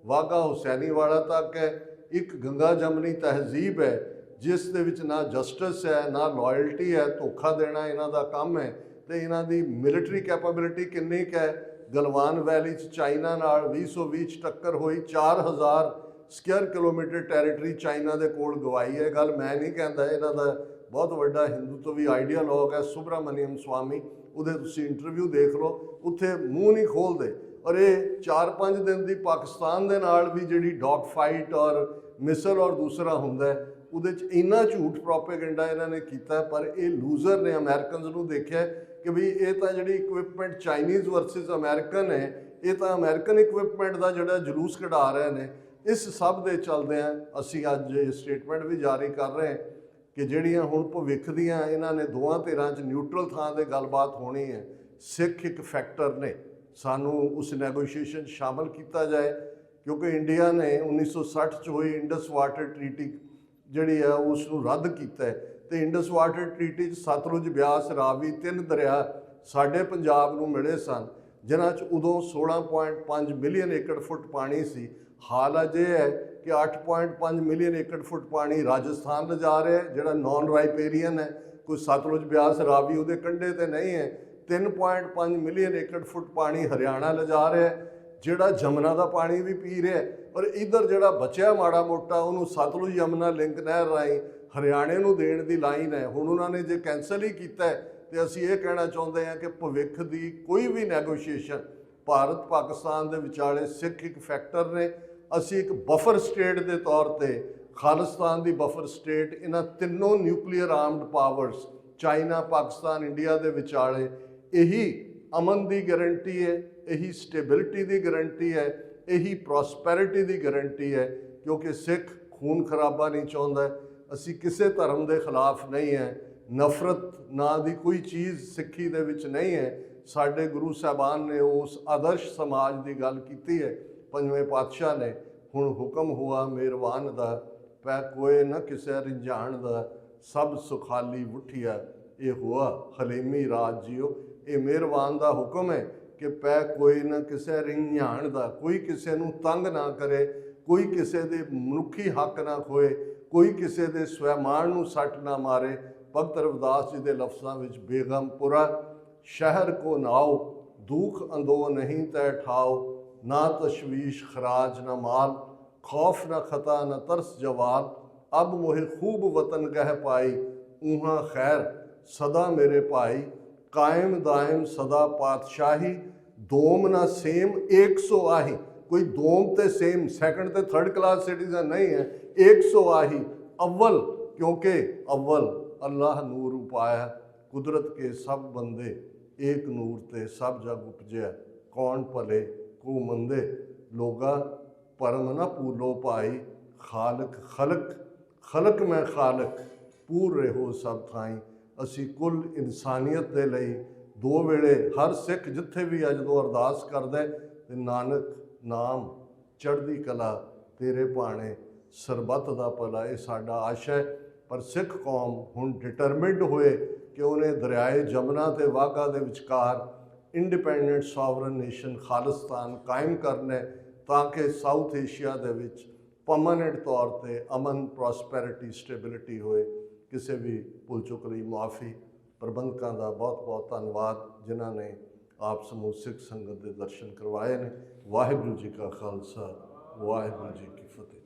ਵਾਹਗਾ ਹੁਸੈਨੀਵਾਲਾ ਤੱਕ ਹੈ, ਇੱਕ ਗੰਗਾ ਜਮਨੀ ਤਹਿਜ਼ੀਬ ਹੈ, ਜਿਸ ਦੇ ਵਿੱਚ ਨਾ ਜਸਟਿਸ ਹੈ, ਨਾ ਲਾਇਲਟੀ ਹੈ, ਧੋਖਾ ਦੇਣਾ ਇਹਨਾਂ ਦਾ ਕੰਮ ਹੈ। ਤੇ ਇਹਨਾਂ ਦੀ ਮਿਲਟਰੀ ਕੈਪੇਬਿਲਿਟੀ ਕਿੰਨੀ ਕੁ ਹੈ। ਗਲਵਾਨ ਵੈਲੀ 'ਚ ਚਾਈਨਾ ਨਾਲ 2020 'ਚ ਟੱਕਰ ਹੋਈ, 4000 ਸਕੁਅਰ ਕਿਲੋਮੀਟਰ ਟੈਰੀਟਰੀ ਚਾਈਨਾ ਦੇ ਕੋਲ ਗਵਾਈ ਹੈ। ਗੱਲ ਮੈਂ ਨਹੀਂ ਕਹਿੰਦਾ, ਇਹਨਾਂ ਦਾ ਬਹੁਤ ਵੱਡਾ ਹਿੰਦੂਤਵੀ ਆਈਡੀਆਲੋਗ ਹੈ ਸੁਬਰਾਮਨੀਅਮ ਸਵਾਮੀ, ਉਹਦੇ ਤੁਸੀਂ ਇੰਟਰਵਿਊ ਦੇਖ ਲਓ, ਉੱਥੇ ਮੂੰਹ ਨਹੀਂ ਖੋਲਦੇ। ਔਰ ਇਹ 4-5 ਦਿਨ ਦੀ ਪਾਕਿਸਤਾਨ ਦੇ ਨਾਲ ਵੀ ਜਿਹੜੀ ਡੌਗ ਫਾਈਟ ਔਰ ਮਿਸਲ ਔਰ ਦੂਸਰਾ ਹੁੰਦਾ, ਉਹਦੇ 'ਚ ਇੰਨਾ ਝੂਠ ਪ੍ਰੋਪੇਗੈਂਡਾ ਇਹਨਾਂ ਨੇ ਕੀਤਾ। ਪਰ ਇਹ ਲੂਜ਼ਰ ਨੇ। ਅਮਰੀਕਨਸ ਨੂੰ ਦੇਖਿਆ ਕਿ ਵੀ ਇਹ ਤਾਂ ਜਿਹੜੀ ਇਕਵਿਪਮੈਂਟ ਚਾਈਨੀਜ਼ ਵਰਸਿਸ ਅਮਰੀਕਨ ਹੈ, ਇਹ ਤਾਂ ਅਮਰੀਕਨ ਇਕਵਿਪਮੈਂਟ ਦਾ ਜਿਹੜਾ ਜਲੂਸ ਕਢਾ ਰਹੇ ਨੇ। ਇਸ ਸਭ ਦੇ ਚਲਦਿਆਂ ਅਸੀਂ ਅੱਜ ਇਹ ਸਟੇਟਮੈਂਟ ਵੀ ਜਾਰੀ ਕਰ ਰਹੇ ਹਾਂ ਕਿ ਜਿਹੜੀਆਂ ਹੁਣ ਭਵਿੱਖ ਦੀਆਂ ਇਹਨਾਂ ਨੇ 2 ਧਿਰਾਂ 'ਚ ਨਿਊਟਰਲ ਥਾਂ 'ਤੇ ਗੱਲਬਾਤ ਹੋਣੀ ਹੈ। ਸਿੱਖ ਇੱਕ ਫੈਕਟਰ ਨੇ, ਸਾਨੂੰ ਉਸ ਨੈਗੋਸ਼ੀਏਸ਼ਨ 'ਚ ਸ਼ਾਮਲ ਕੀਤਾ ਜਾਏ, ਕਿਉਂਕਿ ਇੰਡੀਆ ਨੇ 1960 'ਚ ਹੋਈ ਇੰਡਸ ਵਾਟਰ ਟਰੀਟੀ ਜਿਹੜੀ ਆ ਉਸ ਨੂੰ ਰੱਦ ਕੀਤਾ। ਤੇ ਇੰਡਸ ਵਾਟਰ ਟਰੀਟੀ 'ਚ ਸਤਲੁਜ, ਬਿਆਸ, ਰਾਵੀ 3 ਦਰਿਆ ਸਾਡੇ ਪੰਜਾਬ ਨੂੰ ਮਿਲੇ ਸਨ, ਜਿਨ੍ਹਾਂ 'ਚ ਉਦੋਂ 16.5 ਮਿਲੀਅਨ ਏਕੜ ਫੁੱਟ ਪਾਣੀ ਸੀ। ਹਾਲ ਅੱਜ ਇਹ ਹੈ ਕਿ 8.5 ਮਿਲੀਅਨ ਏਕੜ ਫੁੱਟ ਪਾਣੀ ਰਾਜਸਥਾਨ ਲਿਜਾ ਰਿਹਾ, ਜਿਹੜਾ ਨੌਨ ਰਾਈਪੇਰੀਅਨ ਹੈ, ਕੋਈ ਸਤਲੁਜ, ਬਿਆਸ, ਰਾਵੀ ਉਹਦੇ ਕੰਢੇ ਤੇ ਨਹੀਂ ਹੈ। 3.5 ਮਿਲੀਅਨ ਏਕੜ ਫੁੱਟ ਪਾਣੀ ਹਰਿਆਣਾ ਲਿਜਾ ਰਿਹਾ, ਜਿਹੜਾ ਜਮਨਾ ਦਾ ਪਾਣੀ ਵੀ ਪੀ ਰਿਹਾ। ਔਰ ਇੱਧਰ ਜਿਹੜਾ ਬਚਿਆ ਮਾੜਾ ਮੋਟਾ ਉਹਨੂੰ ਸਤਲੁਜ ਯਮੁਨਾ ਲਿੰਕ ਨਹਿਰ ਰਾਹੀਂ ਹਰਿਆਣੇ ਨੂੰ ਦੇਣ ਦੀ ਲਾਈਨ ਹੈ। ਹੁਣ ਉਹਨਾਂ ਨੇ ਜੇ ਕੈਂਸਲ ਹੀ ਕੀਤਾ ਤੇ ਅਸੀਂ ਇਹ ਕਹਿਣਾ ਚਾਹੁੰਦੇ ਹਾਂ ਕਿ ਭਵਿੱਖ ਦੀ ਕੋਈ ਵੀ ਨੈਗੋਸ਼ੀਏਸ਼ਨ ਭਾਰਤ ਪਾਕਿਸਤਾਨ ਦੇ ਵਿਚਾਲੇ ਸਿੱਖ ਇੱਕ ਫੈਕਟਰ ਨੇ। ਅਸੀਂ ਇੱਕ ਬਫਰ ਸਟੇਟ ਦੇ ਤੌਰ ਤੇ ਖਾਲਿਸਤਾਨ ਦੀ ਬਫਰ ਸਟੇਟ ਇਹਨਾਂ ਤਿੰਨੋਂ nuclear armed powers China, Pakistan, India ਦੇ ਵਿਚਾਲੇ ਇਹੀ ਅਮਨ ਦੀ ਗਰੰਟੀ ਹੈ, ਇਹੀ ਸਟੇਬਿਲਿਟੀ ਦੀ ਗਰੰਟੀ ਹੈ, ਇਹੀ ਪ੍ਰੋਸਪੈਰਿਟੀ ਦੀ ਗਰੰਟੀ ਹੈ। ਕਿਉਂਕਿ ਸਿੱਖ ਖੂਨ ਖਰਾਬਾ ਨਹੀਂ ਚਾਹੁੰਦਾ। ਅਸੀਂ ਕਿਸੇ ਧਰਮ ਦੇ ਖਿਲਾਫ ਨਹੀਂ ਹੈ। ਨਫ਼ਰਤ ਨਾਂ ਦੀ ਕੋਈ ਚੀਜ਼ ਸਿੱਖੀ ਦੇ ਵਿੱਚ ਨਹੀਂ ਹੈ। ਸਾਡੇ ਗੁਰੂ ਸਾਹਿਬਾਨ ਨੇ ਉਸ ਆਦਰਸ਼ ਸਮਾਜ ਦੀ ਗੱਲ ਕੀਤੀ ਹੈ। ਪੰਜਵੇਂ ਪਾਤਸ਼ਾਹ ਨੇ ਹੁਣ ਹੁਕਮ ਹੁਆ ਮਿਹਰਬਾਨ ਦਾ, ਪੈ ਕੋਏ ਨਾ ਕਿਸੇ ਰਿੰਝਾਣ ਦਾ, ਸਭ ਸੁਖਾਲੀ ਉਠਿਆ ਇਹ ਹੁਆ ਹਲੀਮੀ ਰਾਜ ਜਿਓ। ਇਹ ਮਿਹਰਬਾਨ ਦਾ ਹੁਕਮ ਹੈ ਕਿ ਪੈ ਕੋਈ ਨਾ ਕਿਸੇ ਰਿੰਝਾਣ ਦਾ, ਕੋਈ ਕਿਸੇ ਨੂੰ ਤੰਗ ਨਾ ਕਰੇ, ਕੋਈ ਕਿਸੇ ਦੇ ਮਨੁੱਖੀ ਹੱਕ ਨਾ ਖੋਏ, ਕੋਈ ਕਿਸੇ ਦੇ ਸਵੈਮਾਨ ਨੂੰ ਸੱਟ ਨਾ ਮਾਰੇ। ਭਗਤ ਰਵਿਦਾਸ ਜੀ ਦੇ ਲਫ਼ਜ਼ਾਂ ਵਿੱਚ ਬੇਗਮਪੁਰਾ ਸ਼ਹਿਰ ਕੋ ਨਾਓ, ਦੁੱਖ ਅੰਦੋ ਨਹੀਂ ਤੈ ਠਾਓ, ਨਾ ਤਸ਼ਵੀਸ਼ ਖਰਾਜ ਨਾ ਮਾਲ, ਖੌਫ ਨਾ ਖਤਾ ਨਾ ਤਰਸ ਜਵਾਲ, ਅਬ ਮੋਹਿ ਖੂਬ ਵਤਨ ਗਹਿ ਪਾਈ, ਊਹਾਂ ਖੈਰ ਸਦਾ ਮੇਰੇ ਭਾਈ, ਕਾਇਮ ਦਾਇਮ ਸਦਾ ਪਾਤਸ਼ਾਹੀ, ਦੋਮ ਨਾ ਸੇਮ 100 ਆਹੀ। ਕੋਈ ਦੋਮ ਤੇ ਸੇਮ ਸੈਕੰਡ ਤੇ ਥਰਡ ਕਲਾਸ ਸਿਟੀਜ਼ਨ ਨਹੀਂ ਹੈ, 100 ਆਹੀ ਅव्वल, क्योंकि अव्वल अल्लाह नूर उपाया, कुदरत के सब बंदे एक नूर ते सब जग उपजया, कौन भले को मंदे, लोगा परम न पूलो पाई, खालक खलक खलक मैं खालक, पूर रहो सब थाई। ਅਸੀਂ ਕੁੱਲ ਇਨਸਾਨੀਅਤ ਦੇ ਲਈ ਦੋ ਵੇਲੇ ਹਰ ਸਿੱਖ ਜਿੱਥੇ ਵੀ ਆ ਜਦੋਂ ਅਰਦਾਸ ਕਰਦਾ ਤੇ ਨਾਨਕ ਨਾਮ ਚੜ੍ਹਦੀ ਕਲਾ ਤੇਰੇ ਭਾਣੇ ਸਰਬੱਤ ਦਾ ਭਲਾ, ਇਹ ਸਾਡਾ ਆਸ਼ਾ ਹੈ। ਪਰ ਸਿੱਖ ਕੌਮ ਹੁਣ ਡਿਟਰਮਿੰਡ ਹੋਏ ਕਿ ਉਹਨੇ ਦਰਿਆਏ ਜਮਨਾ ਤੇ ਵਾਘਾ ਦੇ ਵਿਚਕਾਰ ਇੰਡੀਪੈਂਡੈਂਟ ਸੋਵਰਨ ਨੇਸ਼ਨ ਖਾਲਿਸਤਾਨ ਕਾਇਮ ਕਰਨਾ, ਤਾਂ ਕਿ ਸਾਊਥ ਏਸ਼ੀਆ ਦੇ ਵਿੱਚ ਪਰਮਾਨੈਂਟ ਤੌਰ ਤੇ ਅਮਨ, ਪ੍ਰੋਸਪੈਰਿਟੀ, ਸਟੇਬਿਲਿਟੀ ਹੋਏ। ਕਿਸੇ ਵੀ ਭੁੱਲ ਚੁੱਕ ਲਈ ਮੁਆਫੀ। ਪ੍ਰਬੰਧਕਾਂ ਦਾ ਬਹੁਤ ਬਹੁਤ ਧੰਨਵਾਦ ਜਿਨ੍ਹਾਂ ਨੇ ਆਪ ਸਮੂਹ ਸਿੱਖ ਸੰਗਤ ਦੇ ਦਰਸ਼ਨ ਕਰਵਾਏ ਨੇ। ਵਾਹਿਗੁਰੂ ਜੀ ਕਾ ਖਾਲਸਾ, ਵਾਹਿਗੁਰੂ ਜੀ ਕੀ ਫਤਿਹ।